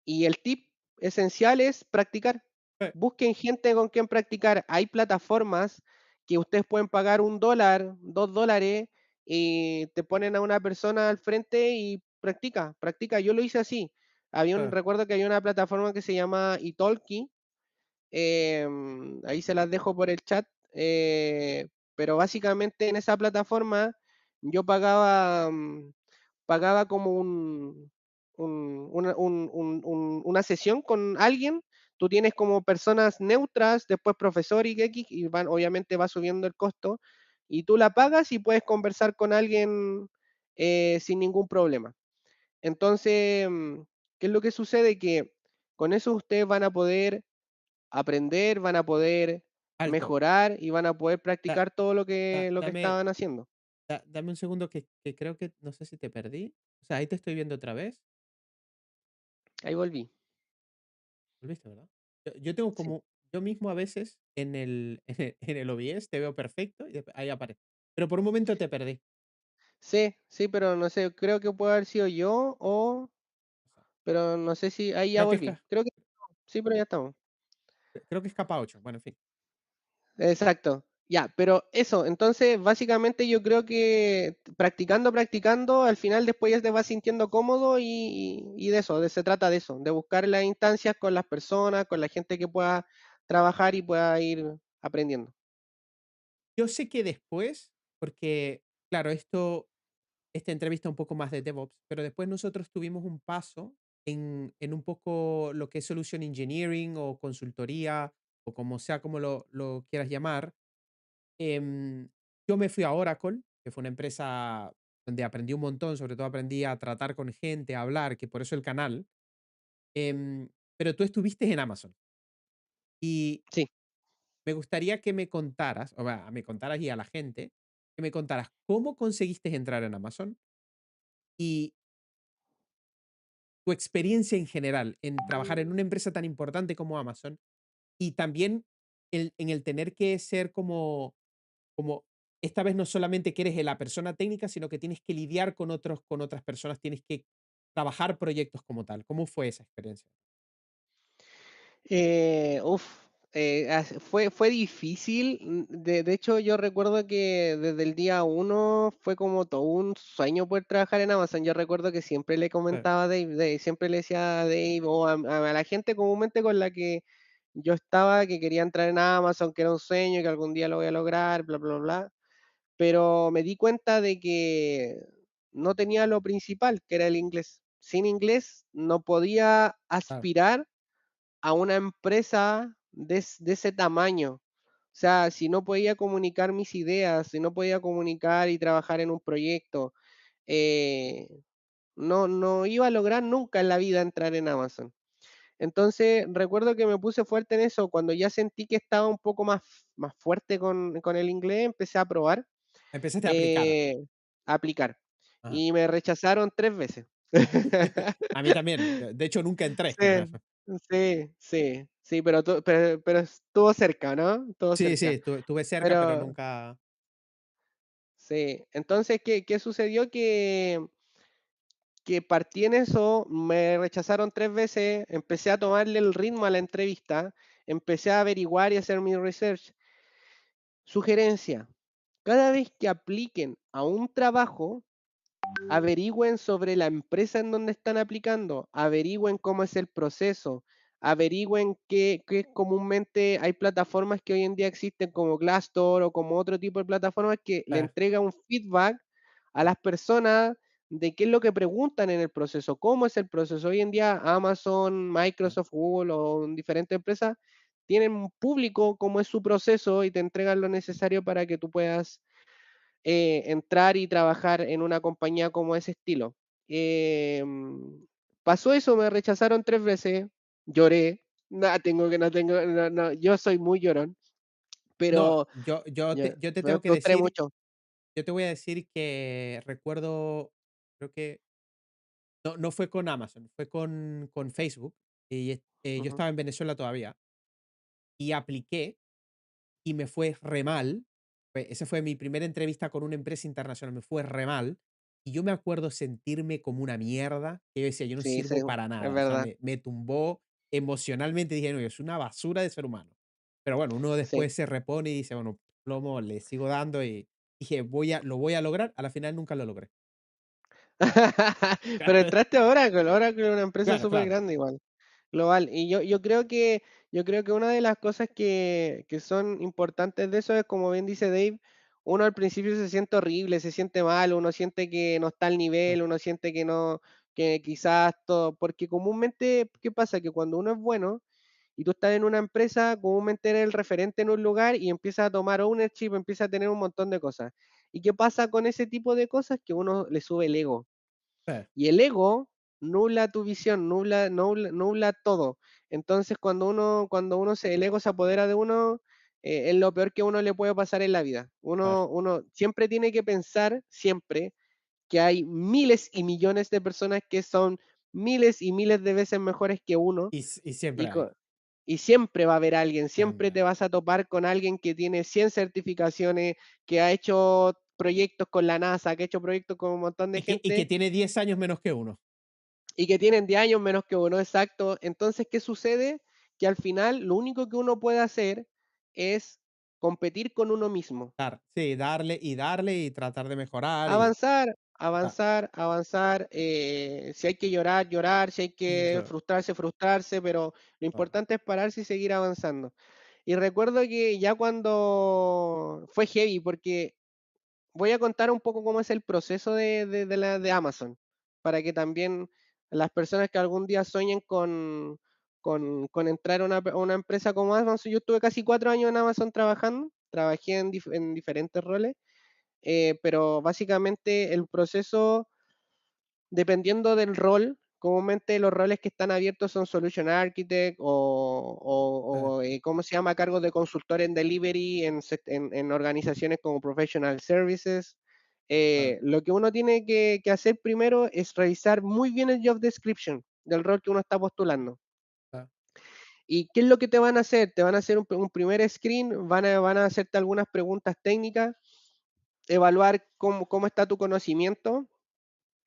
Y el tip esencial es practicar. Busquen gente con quien practicar. Hay plataformas que ustedes pueden pagar $1, $2 y te ponen a una persona al frente y practica, practica. Yo lo hice así. ah, Recuerdo que hay una plataforma que se llama Italki. Ahí se las dejo por el chat. Pero básicamente en esa plataforma yo pagaba como una sesión con alguien. Tú tienes como personas neutras, después profesor y X, y obviamente va subiendo el costo, y tú la pagas y puedes conversar con alguien sin ningún problema. Entonces, ¿qué es lo que sucede? Que con eso ustedes van a poder aprender, van a poder alto. mejorar y van a poder Da practicar todo lo da que dame estaban haciendo. dame un segundo que creo que no sé si te perdí. O sea, ahí te estoy viendo otra vez. Ahí volví. ¿Volviste, verdad? Yo tengo Sí. como yo mismo a veces en el en el OBS te veo perfecto y después ahí aparece. Pero por un momento te perdí. Sí, sí, pero no sé, creo que puede haber sido yo o O sea, pero no sé si ahí ya creo que volví. Creo que sí, pero ya estamos. creo que es capa 8. Bueno, en fin. Exacto. Ya, pero eso, entonces básicamente yo creo que practicando, practicando, al final después ya te vas sintiendo cómodo y de eso, se trata de eso, de buscar las instancias con las personas, con la gente que pueda trabajar y pueda ir aprendiendo. Yo sé que después, porque, claro, esta entrevista un poco más de DevOps, pero después nosotros tuvimos un paso en un poco lo que es Solution Engineering o consultoría, o como sea como lo quieras llamar. Em, yo me fui a Oracle, que fue una empresa donde aprendí un montón, sobre todo aprendí a tratar con gente, a hablar, que por eso el canal. Em, pero tú estuviste en Amazon y Sí. me gustaría que me contaras, o sea, me contaras y a la gente, que me contaras cómo conseguiste entrar en Amazon y tu experiencia en general en trabajar en una empresa tan importante como Amazon y también en el tener que ser como esta vez no solamente que eres la persona técnica, sino que tienes que lidiar con otras personas, tienes que trabajar proyectos como tal. ¿Cómo fue esa experiencia? Uf, fue difícil. De hecho, yo recuerdo que desde el día uno fue como todo un sueño poder trabajar en Amazon. Yo recuerdo que siempre le Eh, comentaba a Dave, siempre le decía a Dave o a la gente comúnmente con la que yo estaba que quería entrar en Amazon, que era un sueño, que algún día lo voy a lograr, bla, bla, bla, pero me di cuenta de que no tenía lo principal, que era el inglés. Sin inglés no podía Claro, aspirar a una empresa de ese tamaño. O sea, si no podía comunicar mis ideas, si no podía comunicar y trabajar en un proyecto, eh, no iba a lograr nunca en la vida entrar en Amazon. Entonces, recuerdo que me puse fuerte en eso. Cuando ya sentí que estaba un poco más fuerte con el inglés, empecé a probar, empezaste a aplicar. eh, a aplicar. Ajá. Y me rechazaron 3 veces. A mí también. De hecho, nunca entré. Sí, sí, pero estuvo cerca, ¿no? Estuvo Sí, sí, cerca. estuve cerca, pero Pero nunca. sí, entonces, ¿qué sucedió? Que partí en eso, me rechazaron 3 veces, empecé a tomarle el ritmo a la entrevista, empecé a averiguar y hacer mi research. Sugerencia, cada vez que apliquen a un trabajo, averigüen sobre la empresa en donde están aplicando, averigüen cómo es el proceso, averigüen qué comúnmente hay plataformas que hoy en día existen como Glassdoor o como otro tipo de plataformas que le Claro, entrega un feedback a las personas de qué es lo que preguntan en el proceso, cómo es el proceso. Hoy en día Amazon, claro. Microsoft, Google o diferentes empresas tienen un público cómo es su proceso y te entregan lo necesario para que tú puedas entrar y trabajar en una compañía como ese estilo. Pasó eso, me rechazaron 3 veces, lloré, no tengo, no, yo soy muy llorón, No, pero yo te me tengo que frustré decir, mucho. yo te voy a decir que recuerdo, creo que no fue con Amazon, fue con Facebook. Y yo Ujú, estaba en Venezuela todavía y apliqué y me fue re mal. Esa fue mi primera entrevista con una empresa internacional, me fue re mal. Y yo me acuerdo sentirme como una mierda, que yo decía, yo no sí, sí, sirvo para es nada. O sea, verdad, me tumbó emocionalmente. Dije, no, es una basura de ser humano. Pero bueno, uno sí. después se repone y dice, bueno, plomo, le sigo dando y dije, lo voy a lograr. A la final nunca lo logré. Pero entraste a Oracle, Oracle es una empresa Claro, súper claro. grande igual. Global. Y yo creo que una de las cosas que son importantes de eso es, como bien dice Dave, uno al principio se siente horrible, se siente mal, uno siente que no está al Ah, nivel, uno siente que no, que quizás todo, porque comúnmente, ¿qué pasa? Que cuando uno es bueno y tú estás en una empresa, comúnmente eres el referente en un lugar y empiezas a tomar ownership, empiezas a tener un montón de cosas. ¿Y qué pasa con ese tipo de cosas? Que uno le sube el ego. sí, Y el ego nubla tu visión, nubla todo. Entonces, el ego se apodera de uno, es lo peor que a uno le puede pasar en la vida. claro. Uno siempre tiene que pensar, siempre, que hay miles y millones de personas que son miles y miles de veces mejores que uno, Y y, siempre co- hay, y siempre va a haber alguien, siempre siempre te hay. vas a topar con alguien que tiene 100 certificaciones, que ha hecho proyectos con la NASA, que ha hecho proyectos con un montón de Y que gente tiene 10 años menos que uno. y que tienen 10 años menos que uno, exacto. Entonces, ¿qué sucede? Que al final lo único que uno puede hacer es competir con uno mismo. Sí, darle y tratar de mejorar y Avanzar, ah, avanzar, avanzar. Si hay que llorar, llorar. Si hay que claro, frustrarse, frustrarse. Pero lo claro. importante es pararse y seguir avanzando. Y recuerdo que ya cuando fue heavy, porque voy a contar un poco cómo es el proceso de Amazon, para que también las personas que algún día sueñen con entrar a una empresa como Amazon. Yo estuve casi 4 años en Amazon trabajando, trabajé en diferentes roles, pero básicamente el proceso, dependiendo del rol, comúnmente los roles que están abiertos son Solution Architect Eh, ¿cómo se llama? Cargos de consultor en delivery en organizaciones como Professional Services. eh, Lo que uno tiene que hacer primero es revisar muy bien el job description del rol que uno está postulando. eh, ¿Y qué es lo que te van a hacer? Te van a hacer un primer screen, van a hacerte algunas preguntas técnicas, evaluar cómo está tu conocimiento,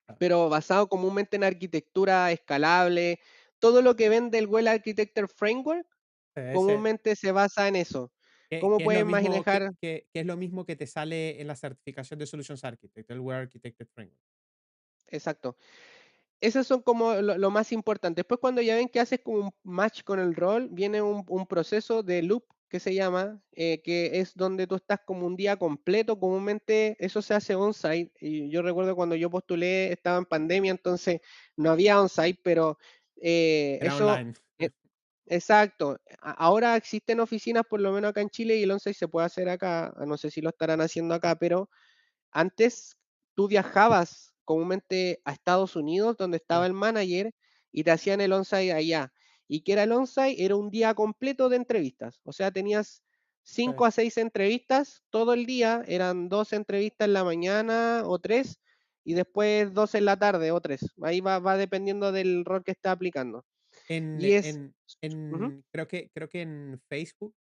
eh. pero basado comúnmente en arquitectura escalable. Todo lo que vende el Well Architecture Framework Ese, comúnmente se basa en eso. ¿Cómo que es lo puedes mismo manejar? que es lo mismo que te sale en la certificación de Solutions Architect, el Web Architected Framework. Exacto. Esos son como lo más importante. Después, cuando ya ven que haces como un match con el rol, viene un proceso de loop que se llama, que es donde tú estás como un día completo. Comúnmente eso se hace on-site. Y yo recuerdo cuando yo postulé, estaba en pandemia, entonces no había on-site, pero Era eso, online. eh, exacto. Ahora existen oficinas, por lo menos acá en Chile, y el on-site se puede hacer acá. No sé si lo estarán haciendo acá, pero antes tú viajabas comúnmente a Estados Unidos, donde estaba Sí, el manager, y te hacían el on-site allá. ¿Y qué era el on-site? Era un día completo de entrevistas. O sea, tenías okey. 5 a 6 entrevistas todo el día, eran 2 entrevistas en la mañana o 3, y después 2 en la tarde o 3. Ahí va dependiendo del rol que estés aplicando. En Y es en ujú, en creo que en Facebook,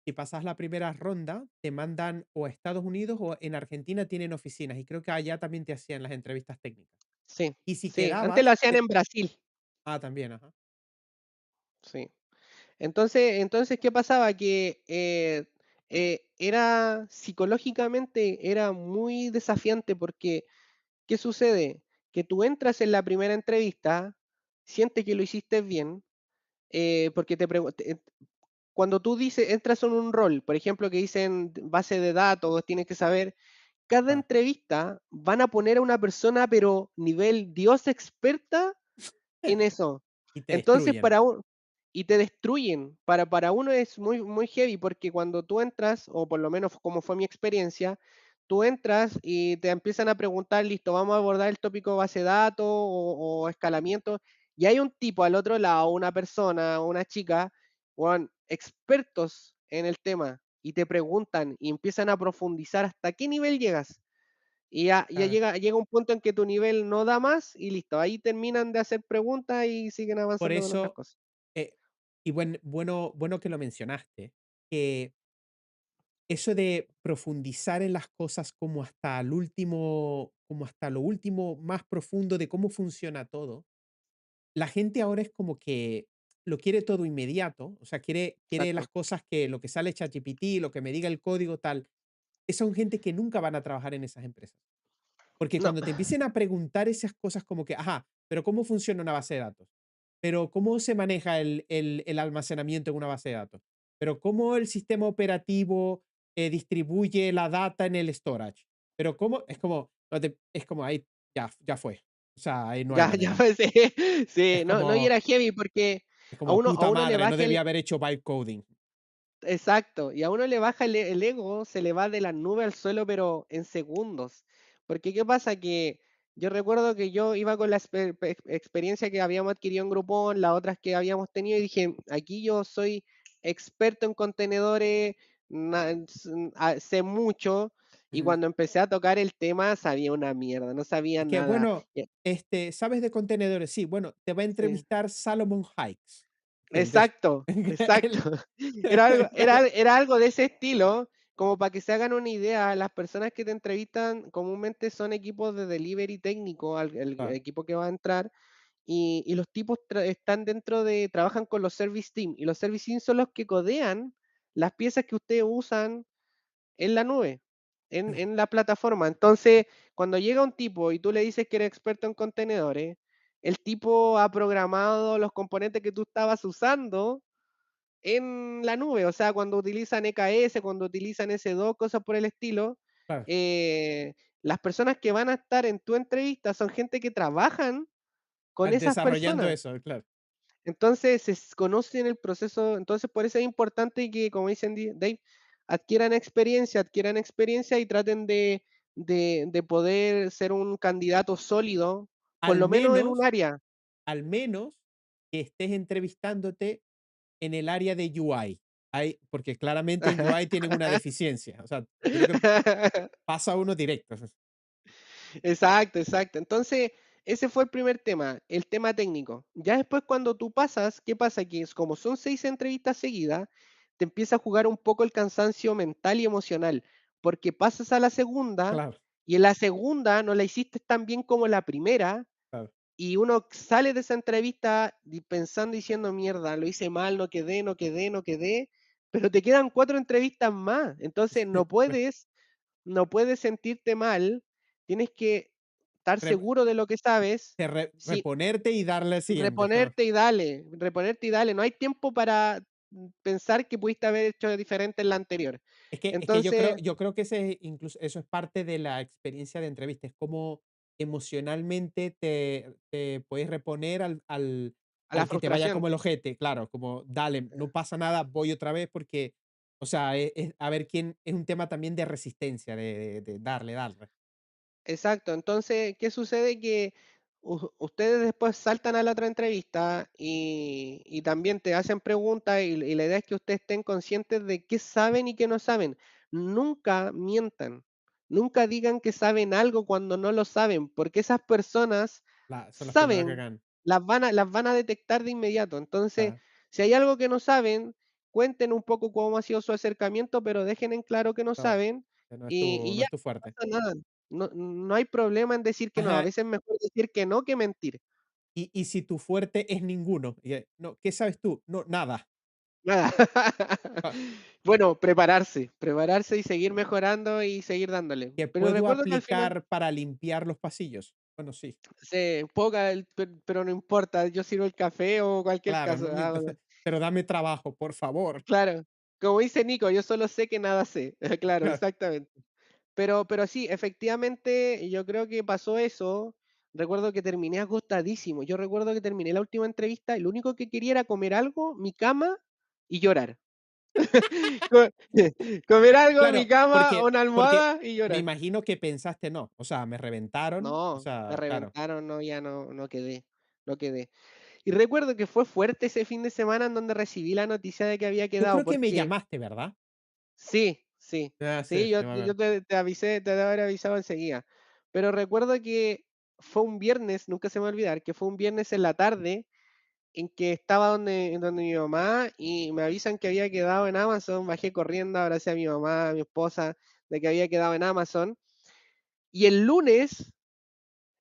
si pasas la primera ronda, te mandan o a Estados Unidos o en Argentina tienen oficinas, y creo que allá también te hacían las entrevistas técnicas. sí, Y si sí. Antes lo quedabas, hacían en Brasil. también, ajá. Sí. Entonces, ¿qué pasaba? Que era psicológicamente era muy desafiante porque, ¿qué sucede? Que tú entras en la primera entrevista, sientes que lo hiciste bien, porque cuando tú dices, entras en un rol, por ejemplo, que dicen base de datos, tienes que saber, cada Claro. entrevista van a poner a una persona, pero nivel Dios experta en eso. Y te Entonces, destruyen. y te destruyen. Para uno es muy, muy heavy porque cuando tú entras, o por lo menos como fue mi experiencia, tú entras y te empiezan a preguntar, listo, vamos a abordar el tópico base de datos o escalamiento, y hay un tipo al otro lado, una persona, una chica, weón, expertos en el tema, y te preguntan y empiezan a profundizar hasta qué nivel llegas. Y ya Claro. llega un punto en que tu nivel no da más y listo, ahí terminan de hacer preguntas y siguen Por avanzando con otras eso, cosas. y bueno que lo mencionaste, que eso de profundizar en las cosas como hasta lo último más profundo de cómo funciona todo, la gente ahora es como que lo quiere todo inmediato, o sea, quiere las Exacto. cosas que lo que sale ChatGPT, lo que me diga el código, tal. Son gente que nunca van a trabajar en esas empresas. Porque No, cuando te empiecen a preguntar esas cosas como que, ajá, pero ¿cómo funciona una base de datos? Pero ¿cómo se maneja el almacenamiento en una base de datos? Pero ¿cómo el sistema operativo distribuye la data en el storage? Pero ¿cómo? Es como ahí, ya fue. O sea, ahí no hay ya manera. sí, sí, Es no, y como, era heavy porque es a como uno a puta uno le madre, no baja debía el haber hecho bytecoding. exacto, y a uno le baja el ego, se le va de la nube al suelo, pero en segundos. Porque, ¿qué pasa? Que yo recuerdo que yo iba con la experiencia que habíamos adquirido en Groupon, las otras que habíamos tenido, y dije, aquí yo soy experto en contenedores, sé mucho, y Ujú. cuando empecé a tocar el tema sabía una mierda, no sabía Es que, nada. bueno, ¿sabes de contenedores? Sí, bueno, te va a Sí. entrevistar Salomon Hikes, ¿entiendes? Exacto, exacto. El Era algo de ese estilo, como para que se hagan una idea, las personas que te entrevistan comúnmente son equipos de delivery técnico, el claro, equipo que va a entrar, y los tipos están trabajan con los service team, y los service team son los que codean las piezas que ustedes usan en la nube, en la plataforma. Entonces, cuando llega un tipo y tú le dices que eres experto en contenedores, el tipo ha programado los componentes que tú estabas usando en la nube. O sea, cuando utilizan EKS, cuando utilizan S2, cosas por el estilo, claro. eh, las personas que van a estar en tu entrevista son gente que trabajan con esas Desarrollando personas. eso, claro. Entonces, conocen el proceso, entonces por eso es importante que, como dicen Dave, adquieran experiencia y traten de poder ser un candidato sólido, por Al lo menos en un menos área. al menos que estés entrevistándote en el área de UI. Porque claramente en UI tienen una deficiencia. O sea, yo creo que pasa uno directo. Exacto, exacto. Entonces, ese fue el primer tema, el tema técnico. Ya después cuando tú pasas, ¿qué pasa? Que como son 6 entrevistas seguidas, te empieza a jugar un poco el cansancio mental y emocional, porque pasas a la segunda Claro, y en la segunda no la hiciste tan bien como la primera claro. y uno sale de esa entrevista pensando, diciendo, mierda, lo hice mal, no quedé, pero te quedan 4 entrevistas más, entonces Claro. no puedes sentirte mal, tienes que estar Re- seguro de lo que sabes, si reponerte y darle al siguiente. reponerte y dale. No hay tiempo para pensar que pudiste haber hecho diferente en la anterior. Es que Entonces, yo creo que ese incluso eso es parte de la experiencia de entrevista, es como emocionalmente te puedes reponer a la al que te vaya frustración. como el ojete, claro, como dale, no pasa nada, voy otra vez porque, o sea, a ver quién es un tema también de resistencia, de darle, darle. Exacto. Entonces, ¿qué sucede? Que ustedes después saltan a la otra entrevista y también te hacen preguntas y la idea es que ustedes estén conscientes de qué saben y qué no saben. Nunca mientan, nunca digan que saben algo cuando no lo saben, porque esas personas Son los primeros que saben, ganan. las van a detectar de inmediato. Entonces, Claro, si hay algo que no saben, cuenten un poco cómo ha sido su acercamiento, pero dejen en claro que no claro, saben que y no ya, es tu no fuerte. pasa nada. No hay problema en decir que no. A Ajá, veces es mejor decir que no que mentir. y si tu fuerte es ninguno, no, ¿qué sabes tú? No, nada. Nada. Ah, Bueno, prepararse y seguir mejorando y seguir dándole. ¿que Pero puedo recuerdo que al final aplicar para limpiar los pasillos? Bueno, sí. se poca, pero no importa, yo sirvo el café o cualquier Claro, caso. no me pero dame trabajo, por favor. Claro, como dice Nico, yo solo sé que nada sé. Claro, exactamente. Pero sí, efectivamente, yo creo que pasó eso. Recuerdo que terminé agotadísimo. Yo recuerdo que terminé la última entrevista y lo único que quería era comer algo, mi cama y llorar. Co- Comer algo, mi Claro, cama, una porque almohada y me llorar. imagino que pensaste: "No, o sea, me reventaron", o No, me sea, claro. reventaron, no, ya no quedé, no quedé. Y recuerdo que fue fuerte ese fin de semana en donde recibí la noticia de que había Yo quedado, creo que me porque llamaste, ¿verdad? sí, sí, Ah, sí, sí, sí, me yo acuerdo. te avisé, te debo haber avisado enseguida. Pero recuerdo que fue un viernes, nunca se me va a olvidar, que fue un viernes en la tarde en que estaba donde mi mamá y me avisan que había quedado en Amazon. Bajé corriendo, abracé a mi mamá, a mi esposa, de que había quedado en Amazon. Y el lunes,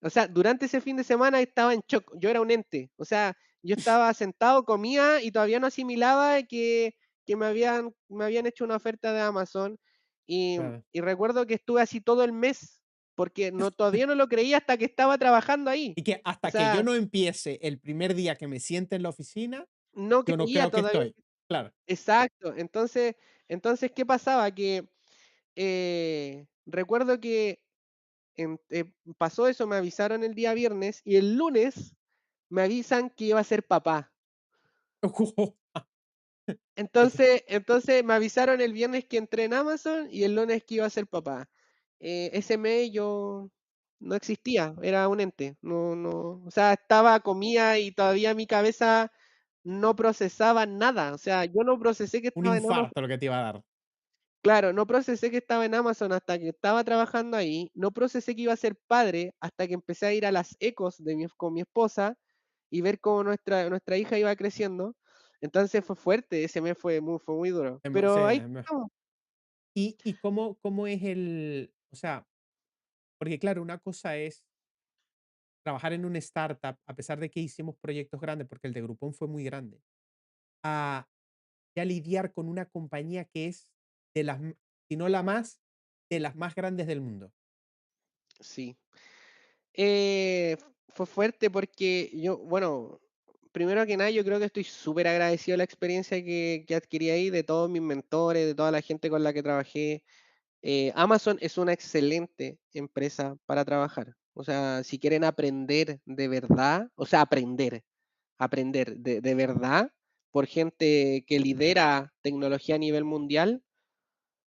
o sea, durante ese fin de semana estaba en shock. Yo era un ente. O sea, yo estaba sentado, comía y todavía no asimilaba que me habían hecho una oferta de Amazon. Claro. Y recuerdo que estuve así todo el mes, porque todavía no lo creía hasta que estaba trabajando ahí. Y que O hasta que yo sea, no empiece el primer día que me siente en la oficina, no yo no creía creo que todavía. estoy. Claro. Exacto. Entonces, ¿qué pasaba? Que recuerdo que pasó eso, me avisaron el día viernes y el lunes me avisan que iba a ser papá. Entonces me avisaron el viernes que entré en Amazon y el lunes que iba a ser papá. Ese mes yo no existía, era un ente. No, o sea, comía y todavía mi cabeza no procesaba nada. O sea, yo no procesé que Un estaba en Amazon. infarto lo que te iba a dar. Claro, no procesé que estaba en Amazon hasta que estaba trabajando ahí, no procesé que iba a ser padre hasta que empecé a ir a las ecos con mi esposa y ver cómo nuestra hija iba creciendo. Entonces fue fuerte, ese mes fue muy duro. Sí, Pero ahí estamos. ¿y cómo es o sea, porque claro, una cosa es trabajar en una startup, a pesar de que hicimos proyectos grandes, porque el de Groupon fue muy grande, a ya lidiar con una compañía que es de si no la más, de las más grandes del mundo. Sí. Fue fuerte porque yo, bueno, primero que nada, yo creo que estoy súper agradecido de la experiencia que adquirí ahí, de todos mis mentores, de toda la gente con la que trabajé. Amazon es una excelente empresa para trabajar. O sea, si quieren aprender de verdad, o sea, aprender de verdad por gente que lidera tecnología a nivel mundial,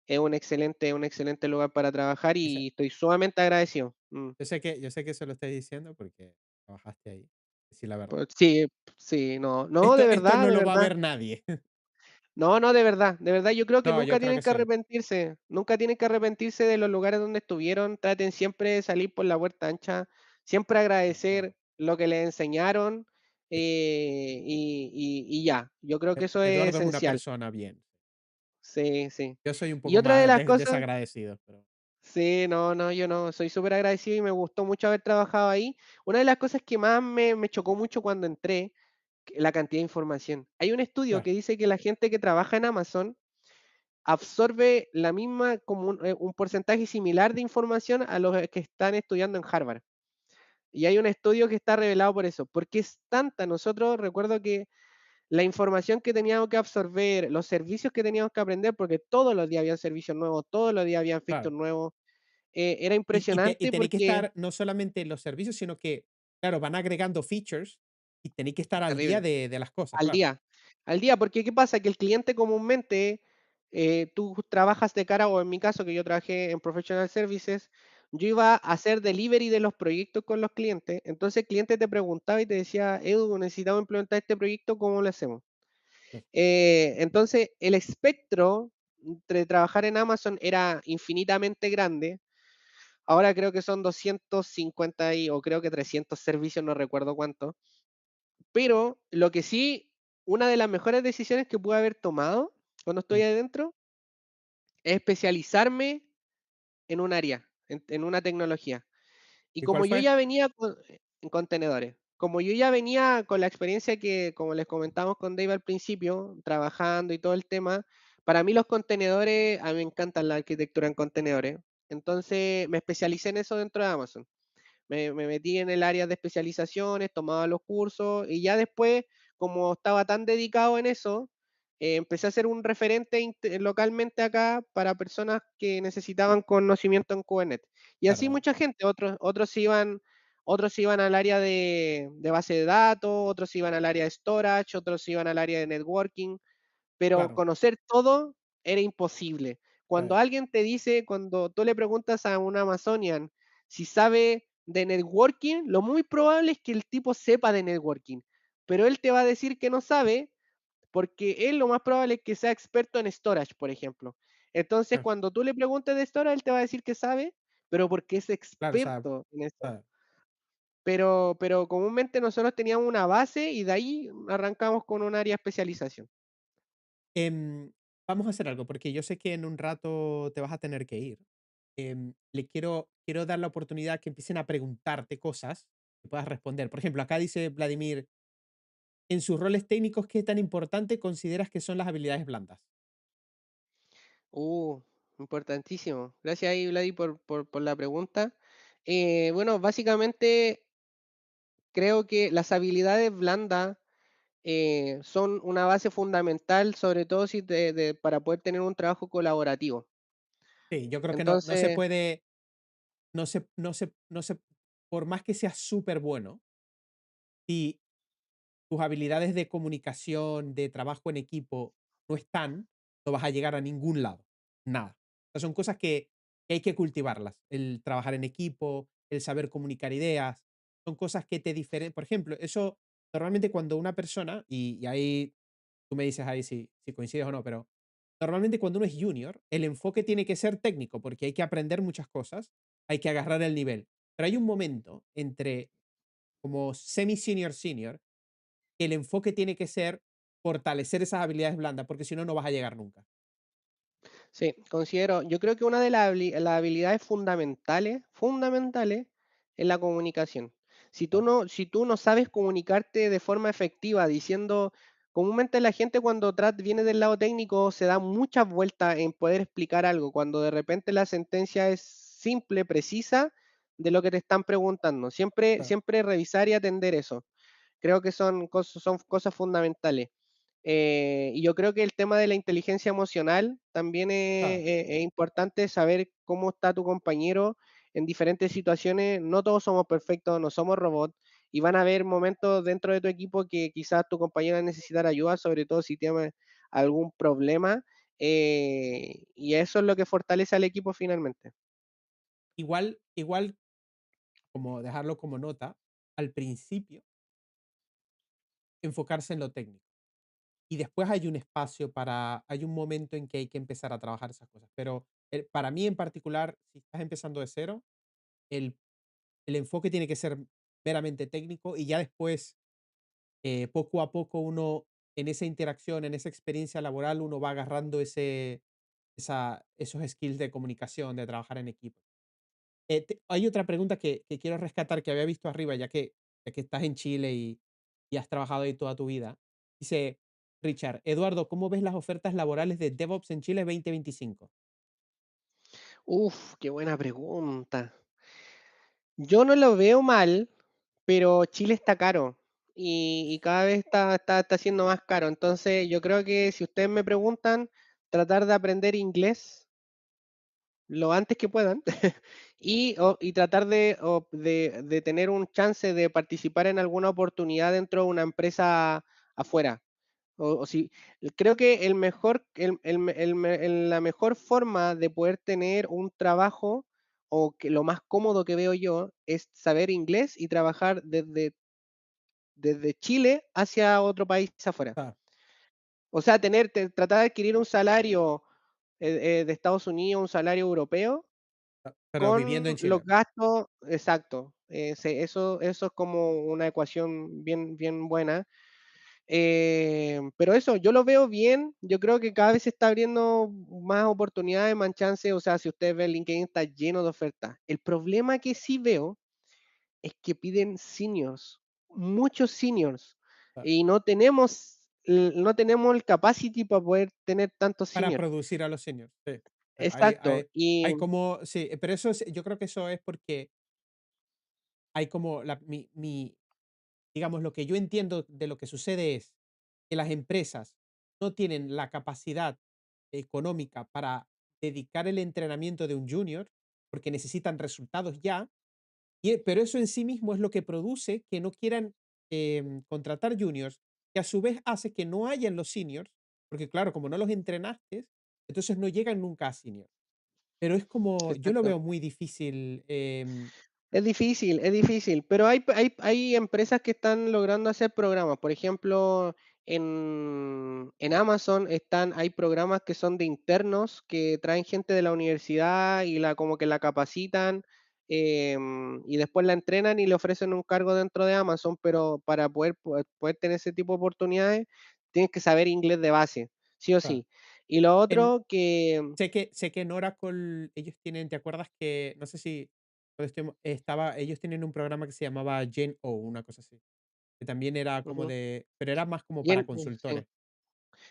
es un excelente lugar para trabajar Yo sé y estoy sumamente agradecido. yo sé que eso lo estoy diciendo porque trabajaste ahí, sí, la verdad. Pues sí, sí, no, Esto no de lo va a verdad. ver nadie. No, de verdad, yo creo que No, yo creo que sí. nunca tienen que arrepentirse de los lugares donde estuvieron, traten siempre de salir por la puerta ancha, siempre Claro. agradecer lo que les enseñaron Es y ya, yo creo que eso es Eduardo es una esencial, persona bien. sí, sí. Yo soy un Y poco otra de más las cosas, desagradecido, pero sí, no, yo no, soy súper agradecido y me gustó mucho haber trabajado ahí. Una de las cosas que más me chocó mucho cuando entré, la cantidad de información. Hay un estudio claro, que dice que la gente que trabaja en Amazon absorbe la misma, como un porcentaje similar de información a los que están estudiando en Harvard. Y hay un estudio que está revelado por eso, porque es tanta. Nosotros recuerdo que la información que teníamos que absorber, los servicios que teníamos que aprender, porque todos los días habían servicios nuevos, todos los días habían Claro. features nuevos, era Y impresionante tenéis que porque estar no solamente en los servicios, sino que, claro, van agregando features y tenéis que estar al día terrible. de las cosas, Al claro. día, al día, porque ¿qué pasa? Que el cliente comúnmente, tú trabajas de cara, o en mi caso, que yo trabajé en professional services, yo iba a hacer delivery de los proyectos con los clientes. Entonces el cliente te preguntaba y te decía: "Edu, necesitamos implementar este proyecto, ¿cómo lo hacemos?". Sí, Entonces el espectro entre trabajar en Amazon era infinitamente grande. Ahora creo que son 250 o creo que 300 servicios, no recuerdo cuánto. Pero lo que sí, una de las mejores decisiones que pude haber tomado cuando estoy sí. adentro es especializarme en un área, en una tecnología. Y ¿Y cuál como yo fue? ya venía en contenedores, como yo ya venía con la experiencia que, como les comentamos con Dave al principio, trabajando y todo el tema, para mí los contenedores, a mí me encantan la arquitectura en contenedores. Entonces me especialicé en eso dentro de Amazon. Me metí en el área de especializaciones, tomaba los cursos y ya después, como estaba tan dedicado en eso, empecé a ser un referente localmente acá para personas que necesitaban conocimiento en Kubernetes. Y así Claro, mucha gente, otros se iban al área de base de datos, otros se iban al área de storage, otros se iban al área de networking, pero claro. conocer todo era imposible. Cuando Sí, alguien te dice, cuando tú le preguntas a un Amazonian si sabe de networking, lo muy probable es que el tipo sepa de networking, pero él te va a decir que no sabe porque él lo más probable es que sea experto en storage, por ejemplo. Entonces, sí, cuando tú le preguntes de storage, él te va a decir que sabe, pero porque es claro, o sea, experto en eso. sea, Pero comúnmente nosotros teníamos una base y de ahí arrancamos con un área de especialización. vamos a hacer algo, porque yo sé que en un rato te vas a tener que ir. Quiero dar la oportunidad que empiecen a preguntarte cosas que puedas responder. Por ejemplo, acá dice Vladimir, en sus roles técnicos, ¿qué tan importante consideras que son las habilidades blandas? Uh, Importantísimo. Gracias ahí, Vladi, por la pregunta. Bueno, básicamente creo que las habilidades blandas son una base fundamental, sobre todo si para poder tener un trabajo colaborativo. Sí, yo creo que no se Entonces, puede, no se, por más que seas súper bueno, si tus habilidades de comunicación, de trabajo en equipo no están, no vas a llegar a ningún lado. Nada. O sea, son cosas que hay que cultivarlas. El trabajar en equipo, el saber comunicar ideas, son cosas que te diferencian. Por ejemplo, eso normalmente cuando una persona, y ahí tú me dices ahí si coincides o no, pero normalmente cuando uno es junior, el enfoque tiene que ser técnico, porque hay que aprender muchas cosas, hay que agarrar el nivel. Pero hay un momento entre como semi-senior, senior, que el enfoque tiene que ser fortalecer esas habilidades blandas, porque si no, no vas a llegar nunca. sí, yo creo que una de las habilidades fundamentales es la comunicación. Claro, Si tú no sabes comunicarte de forma efectiva, diciendo, comúnmente la gente cuando viene del lado técnico se da muchas vueltas en poder explicar algo, cuando de repente la sentencia es simple, precisa de lo que te están preguntando. claro, Siempre revisar y atender eso. Creo que son cosas fundamentales. Y yo creo que el tema de la inteligencia emocional también claro. es importante saber cómo está tu compañero en diferentes situaciones. No todos somos perfectos, no somos robots, y van a haber momentos dentro de tu equipo que quizás tu compañero va a necesitar ayuda, sobre todo si tiene algún problema, y eso es lo que fortalece al equipo finalmente. Igual, como dejarlo como nota, al principio enfocarse en lo técnico. Y después hay un espacio hay un momento en que hay que empezar a trabajar esas cosas. Pero para mí en particular, si estás empezando de cero, el, el enfoque tiene que ser meramente técnico y ya después, poco a poco, uno en esa interacción, en esa experiencia laboral, uno va agarrando esos skills de comunicación, de trabajar en equipo. Hay otra pregunta que quiero rescatar que había visto arriba, ya que estás en Chile y has trabajado ahí toda tu vida. Dice Richard, Eduardo, ¿cómo ves las ofertas laborales de DevOps en Chile 2025? Uf, qué buena pregunta. Yo no lo veo mal, pero Chile está caro y cada vez está siendo más caro. Entonces, yo creo que si ustedes me preguntan, tratar de aprender inglés lo antes que puedan y tratar de tener un chance de participar en alguna oportunidad dentro de una empresa afuera. O si, creo que la mejor forma de poder tener un trabajo o que lo más cómodo que veo yo es saber inglés y trabajar desde Chile hacia otro país afuera. Claro, O sea, tratar de adquirir un salario de Estados Unidos, un salario europeo, pero viviendo en con los Chile. gastos, exacto. Eso es como una ecuación bien buena. Pero eso, yo lo veo bien. Yo creo que cada vez se está abriendo más oportunidades, más chances. O sea, si ustedes ven LinkedIn está lleno de ofertas. El problema que sí veo es que piden seniors, muchos seniors, Claro. y no tenemos el capacity para poder tener tantos Para seniors. producir a los seniors, sí. Exacto. Hay como sí, pero eso es yo cro que eso es porque hay como digamos, lo que yo entiendo de lo que sucede es que las empresas no tienen la capacidad económica para dedicar el entrenamiento de un junior, porque necesitan resultados ya, pero eso en sí mismo es lo que produce que no quieran, contratar juniors, que a su vez hace que no hayan los seniors, porque claro, como no los entrenaste, entonces no llegan nunca a senior. Pero es como yo lo Exacto. veo muy difícil, Es difícil, pero hay empresas que están logrando hacer programas. Por ejemplo, en Amazon hay programas que son de internos, que traen gente de la universidad y como que la capacitan, y después la entrenan y le ofrecen un cargo dentro de Amazon, pero para poder tener ese tipo de oportunidades, tienes que saber inglés de base, sí o claro. sí. Y lo En otro que sé que en Oracle ellos tienen, ¿te acuerdas que? No sé si cuando ellos tienen un programa que se llamaba Gen O, una cosa así, que también era como ujú, pero era más como para bien, sí. consultores.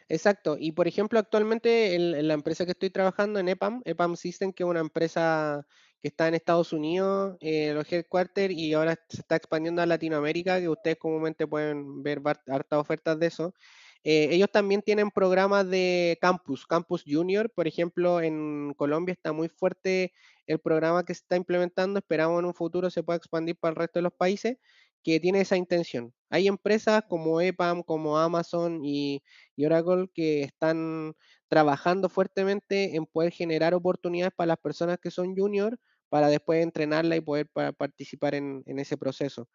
Exacto. Y por ejemplo, actualmente en la empresa que estoy trabajando, en EPAM System, que es una empresa que está en Estados Unidos, los headquarters, y ahora se está expandiendo a Latinoamérica, que ustedes comúnmente pueden ver hartas ofertas de eso. Ellos también tienen programas de Campus Junior. Por ejemplo, en Colombia está muy fuerte el programa que se está implementando. Esperamos en un futuro se pueda expandir para el resto de los países, que tiene esa intención. Hay empresas como EPAM, como Amazon y Oracle que están trabajando fuertemente en poder generar oportunidades para las personas que son junior para después entrenarla y poder participar en ese proceso.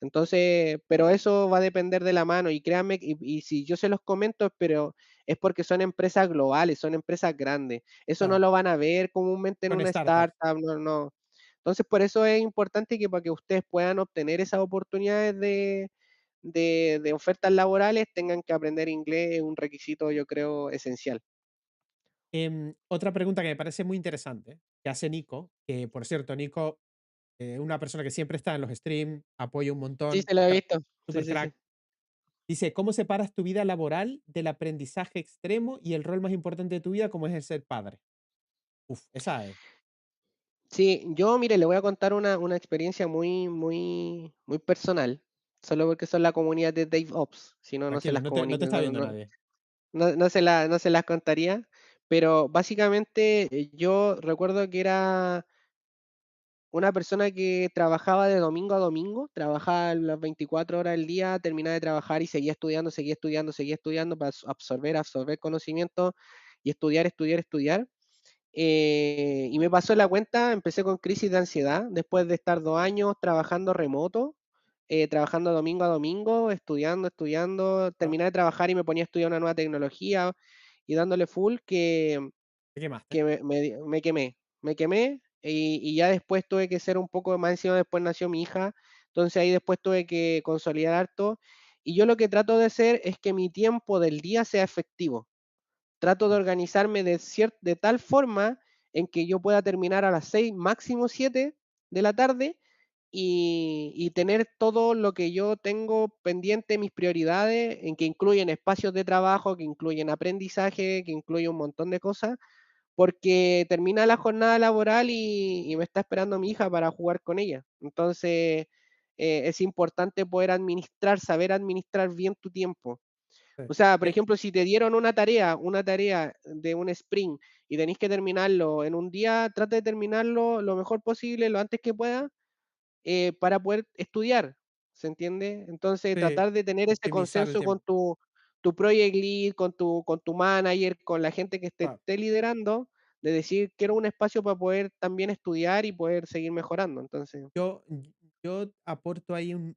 Entonces, pero eso va a depender de la mano y créanme, y si yo se los comento, pero es porque son empresas globales, son empresas grandes. Eso no Claro, lo van a ver comúnmente en son una startups. startup, no, no. Entonces, por eso es importante que para que ustedes puedan obtener esas oportunidades de ofertas laborales, tengan que aprender inglés, es un requisito, yo creo, esencial. Otra pregunta que me parece muy interesante, que hace Nico, que por cierto, Nico, una persona que siempre está en los streams, apoya un Sí, montón, se lo he visto. Sí, super sí, sí. crack. Dice, ¿cómo separas tu vida laboral del aprendizaje extremo y el rol más importante de tu vida como es el ser padre? Uf, esa es. Sí, yo, mire, le voy a contar una experiencia muy personal, solo porque son la comunidad de DevOps, si no, no se Tranquilo, las no te está no, viendo no, nadie. no se las contaría, pero básicamente yo recuerdo que era una persona que trabajaba de domingo a domingo, trabajaba las 24 horas del día, terminaba de trabajar y seguía estudiando, seguía estudiando, seguía estudiando para absorber conocimiento y estudiar. Y me pasó la cuenta, empecé con crisis de ansiedad después de estar 2 años trabajando remoto, trabajando domingo a domingo, estudiando, Ah, terminé de trabajar y me ponía a estudiar una nueva tecnología y dándole full te quemaste. que me quemé y ya después tuve que ser un poco más encima, después nació mi hija, entonces ahí después tuve que consolidar harto y yo lo que trato de hacer es que mi tiempo del día sea efectivo. Trato de Ah, organizarme de tal forma en que yo pueda terminar a las 6 máximo 7 de la tarde y tener todo lo que yo tengo pendiente, mis prioridades, en que incluyen espacios de trabajo, que incluyen aprendizaje, que incluye un montón de cosas, porque termina la jornada laboral y me está esperando mi hija para jugar con ella. Entonces, es importante poder saber administrar bien tu tiempo. Sí. O sea, por Eh, ejemplo, si te dieron una tarea de un sprint y tenéis que terminarlo en un día, trata de terminarlo lo mejor posible, lo antes que pueda, para poder estudiar, ¿se entiende? Entonces, sí, tratar de tener ese optimizar el consenso con tiempo. tu project lead, con tu manager, con la gente que te Claro. esté liderando, de decir: "Quiero un espacio para poder también estudiar y poder seguir mejorando". Entonces Yo aporto ahí una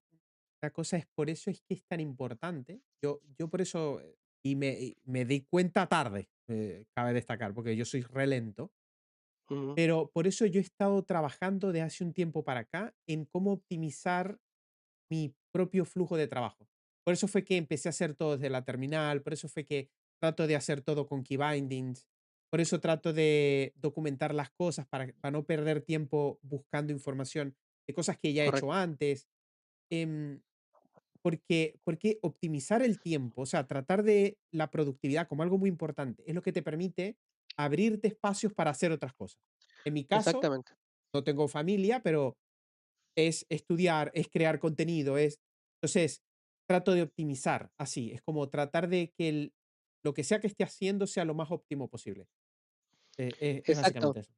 cosa, es por eso es que es tan importante. Yo por eso, y me di cuenta tarde, cabe destacar, porque yo soy relento, ujú, pero por eso yo he estado trabajando de hace un tiempo para acá en cómo optimizar mi propio flujo de trabajo. Por eso fue que empecé a hacer todo desde la terminal, por eso fue que trato de hacer todo con key bindings, por eso trato de documentar las cosas para no perder tiempo buscando información de cosas que ya he hecho correcto, antes. em, porque optimizar el tiempo, o sea, tratar de la productividad como algo muy importante, es lo que te permite abrirte espacios para hacer otras cosas. En mi caso, exactamente, no tengo familia, pero es estudiar, es crear contenido, es entonces, trato de optimizar así, es como tratar de que lo que sea que esté haciendo sea lo más óptimo posible. Es exacto. básicamente eso.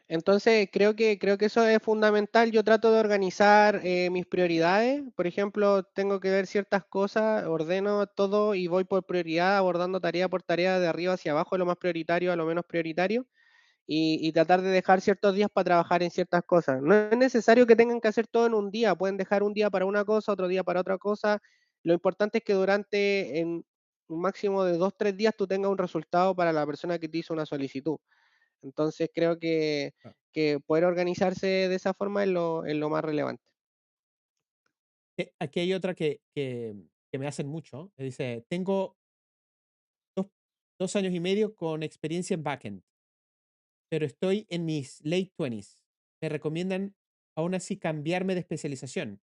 Entonces, creo que eso es fundamental. Yo trato de organizar, mis prioridades. Por ejemplo, tengo que ver ciertas cosas, ordeno todo y voy por prioridad, abordando tarea por tarea, de arriba hacia abajo, lo más prioritario a lo menos prioritario, y tratar de dejar ciertos días para trabajar en ciertas cosas. No es necesario que tengan que hacer todo en un día, pueden dejar un día para una cosa, otro día para otra cosa. Lo importante es que durante en un máximo de 2 3 días tú tengas un resultado para la persona que te hizo una solicitud. Entonces creo Claro. que poder organizarse de esa forma es lo más relevante. Aquí hay otra que me hacen mucho, que dice: "Tengo 2 2 años y medio con experiencia en backend, pero estoy en mis late 20s. ¿Me recomiendan aún así cambiarme de especialización?".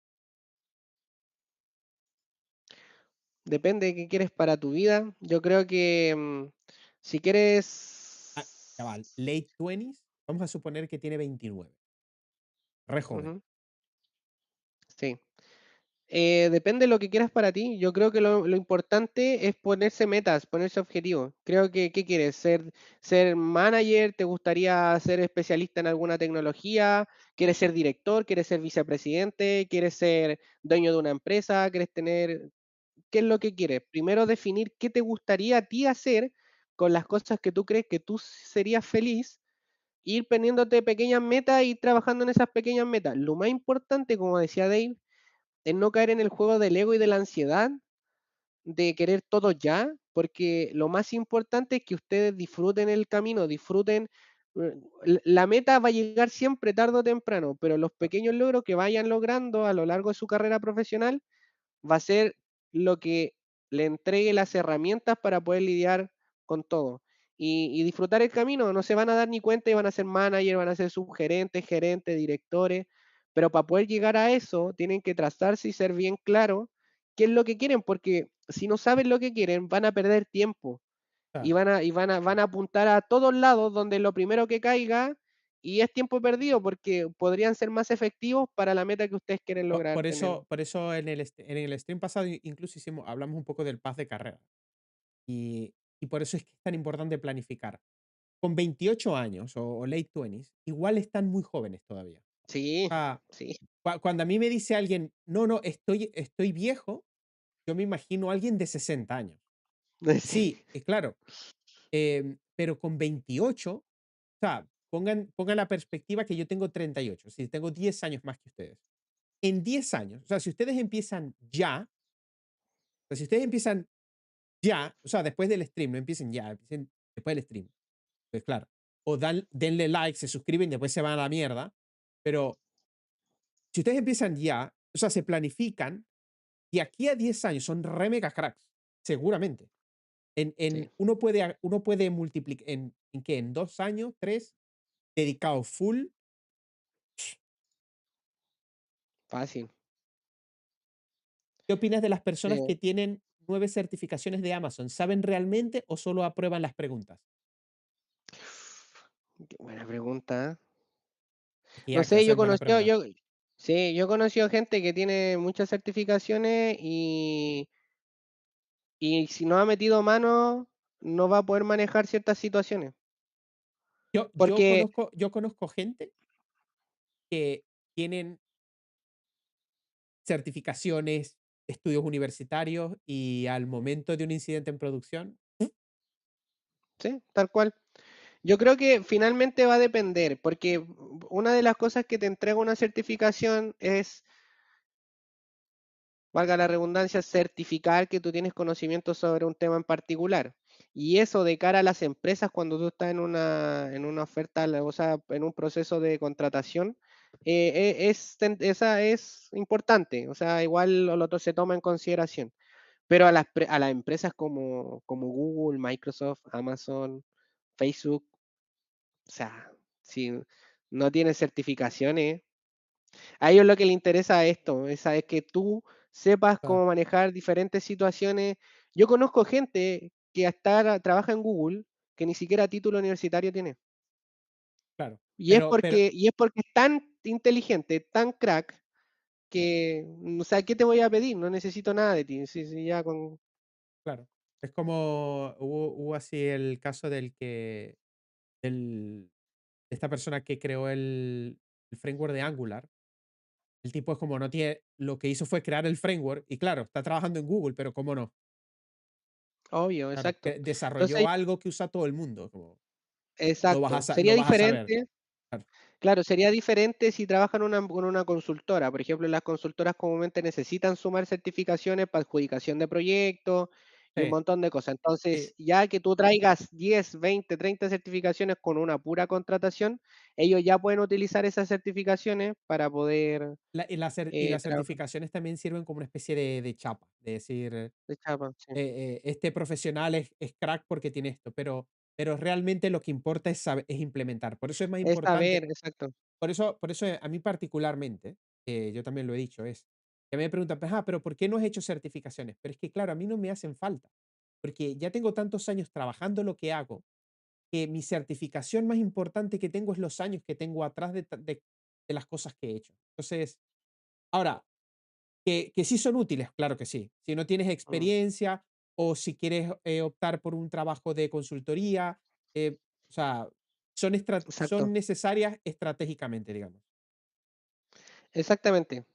Depende de qué quieres para tu vida. Yo creo que, si Ah, quieres chaval, late 20s, vamos a suponer que tiene 29, re joven. ujú, sí. Depende de lo que quieras para ti. Yo creo que lo importante es ponerse metas, ponerse objetivos. Creo que, ¿qué quieres? ¿Ser manager? ¿Te gustaría ser especialista en alguna tecnología? ¿Quieres ser director? ¿Quieres ser vicepresidente? ¿Quieres ser dueño de una empresa? ¿Quieres tener qué es lo que quieres? Primero definir qué te gustaría a ti hacer con las cosas que tú crees que tú serías feliz, ir poniéndote pequeñas metas y ir trabajando en esas pequeñas metas. Lo más importante, como decía Dave, es no caer en el juego del ego y de la ansiedad de querer todo ya, porque lo más importante es que ustedes disfruten el camino, disfruten. La meta va a llegar siempre tarde o temprano, pero los pequeños logros que vayan logrando a lo largo de su carrera profesional va a ser lo que le entregue las herramientas para poder lidiar con todo. Y disfrutar el camino, no se van a dar ni cuenta y van a ser manager, van a ser subgerentes, gerentes, directores, pero para poder llegar a eso tienen que trazarse y ser bien claros qué es lo que quieren, porque si no saben lo que quieren, van a perder tiempo y Claro. van a apuntar a todos lados donde lo primero que caiga y es tiempo perdido porque podrían ser más efectivos para la meta que ustedes quieren lograr Por tener. eso en el stream pasado incluso hablamos un poco del path de carrera. Y por eso es que es tan importante planificar. Con 28 años o late 20s, igual están muy jóvenes todavía. Sí, O sea, sí. cuando a mí me dice alguien: "No, no, estoy viejo", yo me imagino a alguien de 60 años. Sí, claro, pero con 28, o sea, pongan la perspectiva que yo tengo 38, sí, tengo 10 años más que ustedes. En 10 años, o sea, si ustedes empiezan ya, o sea, si ustedes empiezan ya, o sea, después del stream, no empiecen ya, empiecen después del stream, pues claro. O denle like, se suscriben y después se van a la mierda. Pero si ustedes empiezan ya, o sea, se planifican, y aquí a 10 años son re mega cracks, seguramente. Sí, Uno puede multiplicar, ¿en qué? En 2 años, tres, dedicado full. fácil. ¿Qué opinas de las personas Sí. que tienen 9 certificaciones de Amazon? ¿Saben realmente o solo aprueban las preguntas? Qué buena pregunta. Es que No ya, que sé, hacer buena pregunta. Sí, yo he conocido gente que tiene muchas certificaciones y si no ha metido mano, no va a poder manejar ciertas situaciones. Porque Yo conozco gente que tienen certificaciones, estudios universitarios y al momento de un incidente en producción, sí, tal cual. Yo creo que finalmente va a depender, porque una de las cosas que te entrega una certificación es, valga la redundancia, certificar que tú tienes conocimiento sobre un tema en particular. Y eso de cara a las empresas, cuando tú estás en una oferta, o sea, en un proceso de contratación, esa es importante. O sea, igual lo otro se toma en consideración. Pero a las empresas como Google, Microsoft, Amazon, Facebook, o sea, si no tienes certificaciones, a ellos lo que les interesa esto, es que tú sepas claro, cómo manejar diferentes situaciones. Yo conozco gente que hasta trabaja en Google que ni siquiera título universitario tiene. claro. Pero Y es porque es tan inteligente, tan crack, que, o sea, ¿qué te voy a pedir? No necesito nada de ti. Sí, sí, ya con. claro, es como hubo así el caso del de esta persona que creó el framework de Angular. El tipo es como no tiene lo que hizo fue crear el framework y claro, está trabajando en Google, pero ¿cómo no? Obvio, Claro, exacto. que desarrolló Entonces, algo que usa todo el mundo, como exacto. no Sería vas a saber. diferente. Claro, Claro, sería diferente si trabajan con una consultora. Por ejemplo, las consultoras comúnmente necesitan sumar certificaciones para adjudicación de proyectos y un sí, montón de cosas. sí. Entonces, ya que tú traigas 10, 20, 30 certificaciones con una pura contratación, ellos ya pueden utilizar esas certificaciones para poder Y las trabajar certificaciones también sirven como una especie de chapa, de decir, de chapa. Sí. este profesional es crack porque tiene esto, pero realmente lo que importa es implementar. Por eso es más Es importante. saber, exacto. Por eso a mí particularmente, yo también lo he dicho, es que me preguntan, pues, pero ¿por qué no has hecho certificaciones? Pero es que, claro, a mí no me hacen falta, porque ya tengo tantos años trabajando lo que hago, que mi certificación más importante que tengo es los años que tengo atrás de las cosas que he hecho. Entonces, ahora, que sí son útiles, claro que sí. Si no tienes Mm, experiencia o si quieres optar por un trabajo de consultoría, o sea, exacto. son necesarias estratégicamente, digamos. Exactamente.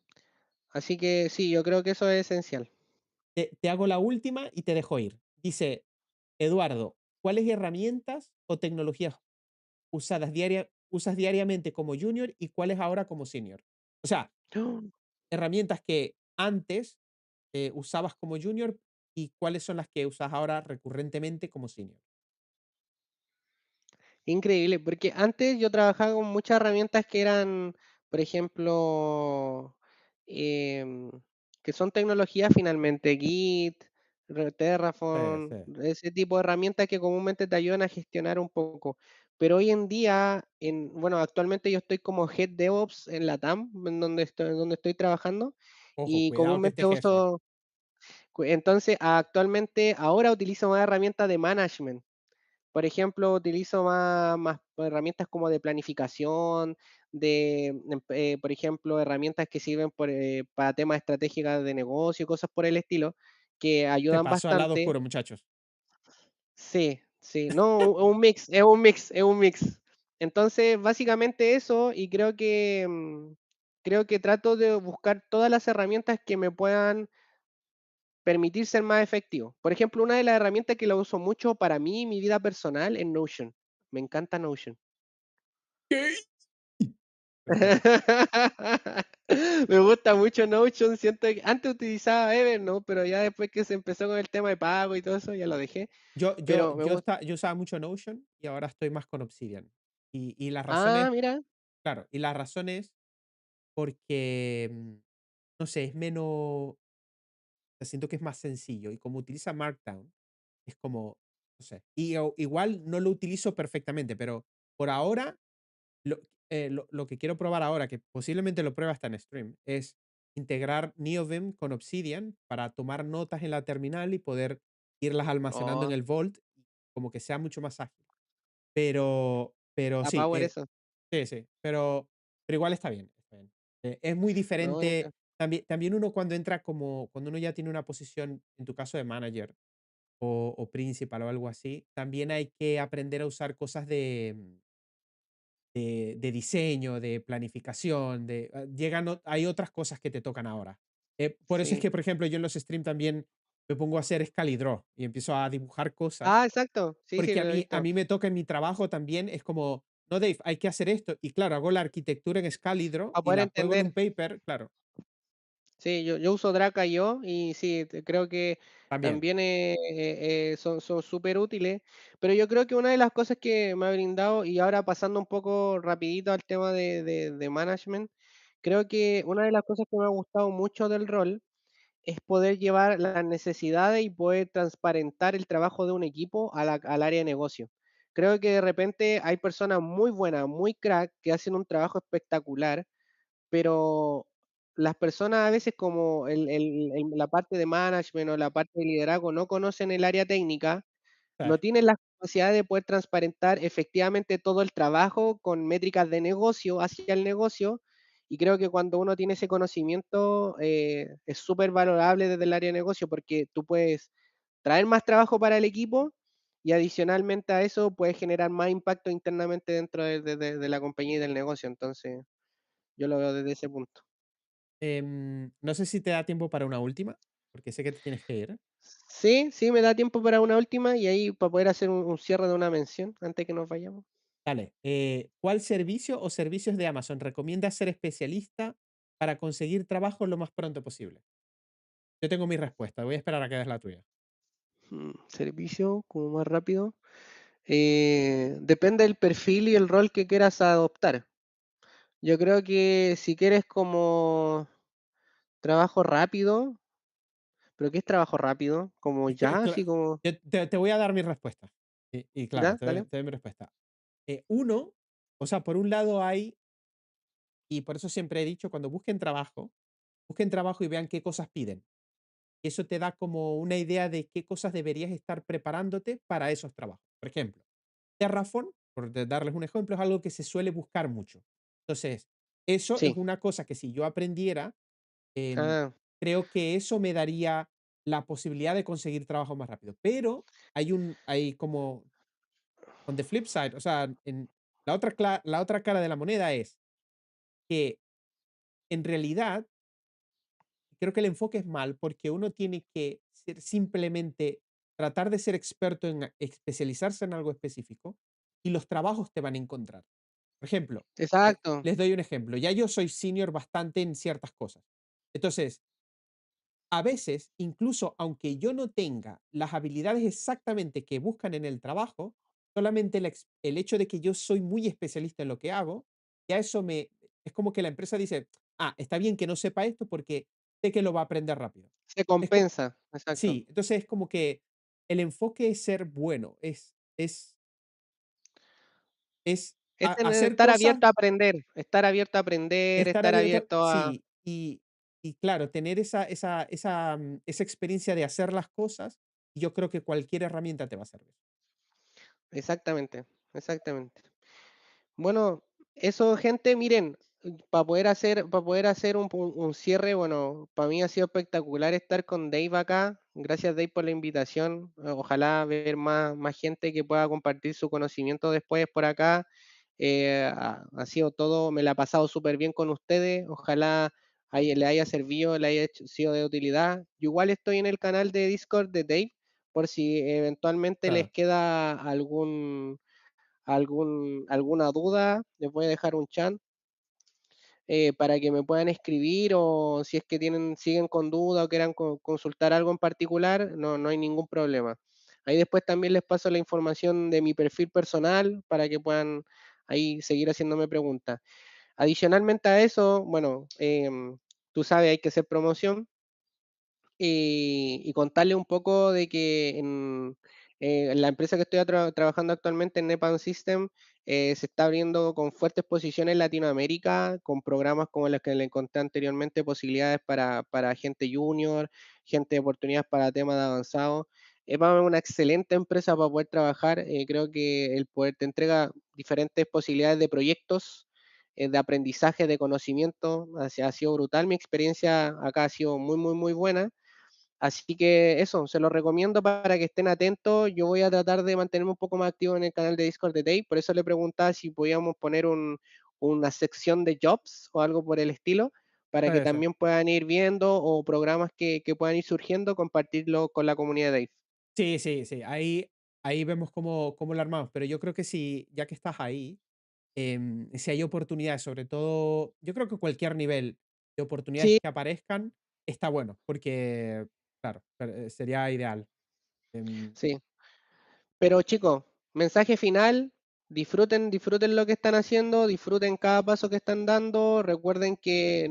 Así que sí, yo creo que eso es esencial. Te hago la última y te dejo ir. Dice, Eduardo, ¿cuáles herramientas o tecnologías usas diariamente como junior y cuáles ahora como senior? O sea, herramientas que antes usabas como junior y cuáles son las que usas ahora recurrentemente como senior. Increíble, porque antes yo trabajaba con muchas herramientas que eran, por ejemplo, em, que son tecnologías finalmente, Git, Sí, sí. Terraform, ese tipo de herramientas que comúnmente te ayudan a gestionar un poco. Pero hoy en día, bueno, actualmente yo estoy como Head DevOps en la TAM, donde estoy trabajando, Ojo, y cuidado que este comúnmente jefe. uso, entonces actualmente ahora utilizo más herramientas de management. Por ejemplo, utilizo más herramientas como de planificación, por ejemplo, herramientas que sirven para temas estratégicos de negocio, cosas por el estilo, que Se ayudan pasó al lado bastante. oscuro, muchachos. Sí, sí, no, un mix, es un mix, es un mix. Entonces, básicamente eso, y creo que trato de buscar todas las herramientas que me puedan permitir ser más efectivo. Por ejemplo, una de las herramientas que la uso mucho para mí, mi vida personal, es Notion. Me encanta Notion. ¿Qué? Perdón. Me gusta mucho Notion. Siento que antes utilizaba Evernote, pero ya después que se empezó con el tema de pago y todo eso, ya lo dejé. Pero me gusta. Yo usaba mucho Notion y ahora estoy más con Obsidian. Y la razón Ah, es, mira. claro, y la razón es porque, no sé, es menos, siento que es más sencillo y como utiliza Markdown, es como, no sé, igual no lo utilizo perfectamente, pero por ahora Lo lo que quiero probar ahora, que posiblemente lo pruebe hasta en stream, es integrar NeoVim con Obsidian para tomar notas en la terminal y poder irlas almacenando en Oh, el Vault, como que sea mucho más ágil. Pero está sí, power eso. sí, sí, pero igual está bien, está bien. Es muy No, diferente. También uno cuando entra como cuando uno ya tiene una posición, en tu caso de manager o principal o algo así, también hay que aprender a usar cosas de diseño, de planificación, hay otras cosas que te tocan ahora. Por eso es sí. que, por ejemplo, yo en los streams también me pongo a hacer Excalidraw y empiezo a dibujar cosas, Ah, exacto. Sí, sí, porque lo he a visto. mí me toca en mi trabajo también, es como, no, Dave, hay que hacer esto. Y claro, hago la arquitectura en Excalidraw Para y poder la juego en un entender. paper, claro, Sí, yo uso Draka yo y sí, creo que también. también son súper útiles, pero yo creo que una de las cosas que me ha brindado, y ahora pasando un poco rapidito al tema de management, creo que una de las cosas que me ha gustado mucho del rol es poder llevar las necesidades y poder transparentar el trabajo de un equipo al área de negocio. Creo que de repente hay personas muy buenas, muy crack, que hacen un trabajo espectacular, pero las personas a veces como la parte de management o la parte de liderazgo no conocen el área técnica, Sí. no tienen la capacidad de poder transparentar efectivamente todo el trabajo con métricas de negocio hacia el negocio. Y creo que cuando uno tiene ese conocimiento, es súper valorable desde el área de negocio porque tú puedes traer más trabajo para el equipo y adicionalmente a eso puedes generar más impacto internamente dentro de la compañía y del negocio. Entonces, yo lo veo desde ese punto. No sé si te da tiempo para una última, porque sé que te tienes que ir. Sí, sí, me da tiempo para una última y ahí para poder hacer un cierre de una mención antes que nos vayamos. Dale. ¿Cuál servicio o servicios de Amazon recomiendas ser especialista para conseguir trabajo lo más pronto posible? Yo tengo mi respuesta. Voy a esperar a que des la tuya. Servicio, como más rápido. Depende del perfil y el rol que quieras adoptar. Yo creo que si quieres como trabajo rápido, ¿pero qué es trabajo rápido? Como Es que, ya, así como, yo te voy a dar mi respuesta. Y claro, ¿ya? Dale. te doy mi respuesta. Uno, o sea, por un lado hay, y por eso siempre he dicho, cuando busquen trabajo y vean qué cosas piden. Eso te da como una idea de qué cosas deberías estar preparándote para esos trabajos. Por ejemplo, Terraform, darles un ejemplo, es algo que se suele buscar mucho. Entonces, eso es Sí. una cosa que si yo aprendiera, em, Ah, creo que eso me daría la posibilidad de conseguir trabajo más rápido. Pero hay como, on the flip side, o sea, la otra cara de la moneda es que en realidad creo que el enfoque es mal porque uno tiene que ser simplemente tratar de ser experto en especializarse en algo específico y los trabajos te van a encontrar. Por ejemplo, exacto. les doy un ejemplo. Ya yo soy senior bastante en ciertas cosas. Entonces, a veces, incluso aunque yo no tenga las habilidades exactamente que buscan en el trabajo, solamente el hecho de que yo soy muy especialista en lo que hago, ya eso es como que la empresa dice, ah, está bien que no sepa esto porque sé que lo va a aprender rápido. Se Es como, compensa, exacto. sí, entonces es como que el enfoque es ser bueno, es Es hacer estar cosas. abierto a aprender, estar abierto a aprender, Estar estar abierto, abierto a... sí, y claro, tener esa experiencia de hacer las cosas, y yo creo que cualquier herramienta te va a servir. Exactamente, exactamente. Bueno, eso, gente, miren, para poder hacer un cierre, bueno, para mí ha sido espectacular estar con Dave acá. Gracias, Dave, por la invitación. Ojalá ver más gente que pueda compartir su conocimiento después por acá. Ha sido todo, me la he pasado súper bien con ustedes. Ojalá le haya servido, le haya sido de utilidad. Yo igual estoy en el canal de Discord de Dave, por si eventualmente les Claro, queda alguna duda, les voy a dejar un chat para que me puedan escribir o si es que siguen con duda o quieran consultar algo en particular, no hay ningún problema. Ahí después también les paso la información de mi perfil personal para que puedan ahí seguir haciéndome preguntas. Adicionalmente a eso, bueno, tú sabes, hay que hacer promoción y contarle un poco de que en la empresa que estoy trabajando actualmente, en Nepal System, se está abriendo con fuertes posiciones en Latinoamérica, con programas como los que le conté anteriormente, posibilidades para gente junior, gente de oportunidades para temas de avanzado. Es una excelente empresa para poder trabajar. Creo que el poder te entrega diferentes posibilidades de proyectos de aprendizaje, de conocimiento. Ha sido brutal, mi experiencia acá ha sido muy, muy, muy buena. Así que eso, se lo recomiendo para que estén atentos. Yo voy a tratar de mantenerme un poco más activo en el canal de Discord de Dave, por eso le preguntaba si podíamos poner una sección de jobs o algo por el estilo, para que Puede ser. también puedan ir viendo o programas que puedan ir surgiendo, compartirlo con la comunidad de Dave. Sí, sí, sí. Ahí vemos cómo lo armamos. Pero yo creo que si, ya que estás ahí, si hay oportunidades, sobre todo, yo creo que cualquier nivel de oportunidades Sí, que aparezcan, está bueno, porque, claro, sería ideal. Em, sí. Pero chicos, mensaje final, disfruten, disfruten lo que están haciendo, disfruten cada paso que están dando, recuerden que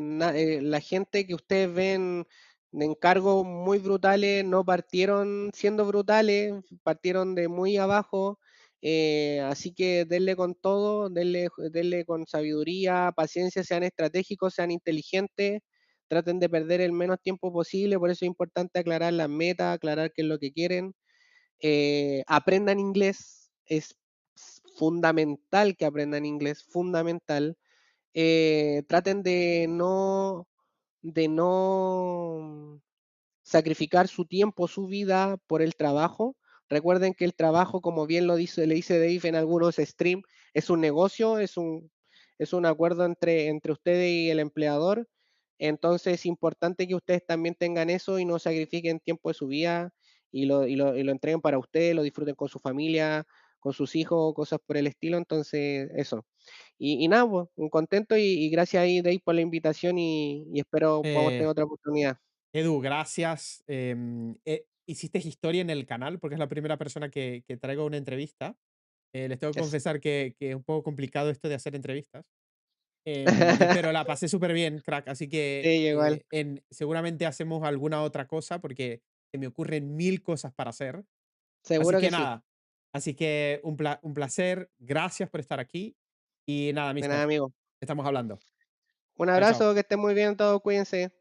la gente que ustedes ven de encargos muy brutales no partieron siendo brutales, partieron de muy abajo, así que denle con todo, denle con sabiduría, paciencia, sean estratégicos, sean inteligentes, traten de perder el menos tiempo posible, por eso es importante aclarar las metas, aclarar qué es lo que quieren, aprendan inglés, es fundamental que aprendan inglés, fundamental. Traten de no sacrificar su tiempo, su vida por el trabajo. Recuerden que el trabajo, como bien le dice Dave en algunos streams, es un negocio, es un acuerdo entre ustedes y el empleador. Entonces es importante que ustedes también tengan eso y no sacrifiquen tiempo de su vida y lo entreguen para ustedes, lo disfruten con su familia, con sus hijos, cosas por el estilo. Entonces, eso. Y nada, pues, un contento y gracias ahí, Dave, por la invitación y espero podamos tener eh, otra oportunidad. Edu, gracias. Hiciste historia en el canal porque es la primera persona que traigo a una entrevista. Les tengo que Eso. confesar que es un poco complicado esto de hacer entrevistas. Pero la pasé súper bien, crack. Así que Sí, igual. seguramente hacemos alguna otra cosa porque se me ocurren mil cosas para hacer. Así Seguro que que sí. nada, así que un placer. Gracias por estar aquí. Y nada, De nada, mister, amigo. estamos hablando. Un Chao, chao. abrazo, que estén muy bien todos, cuídense.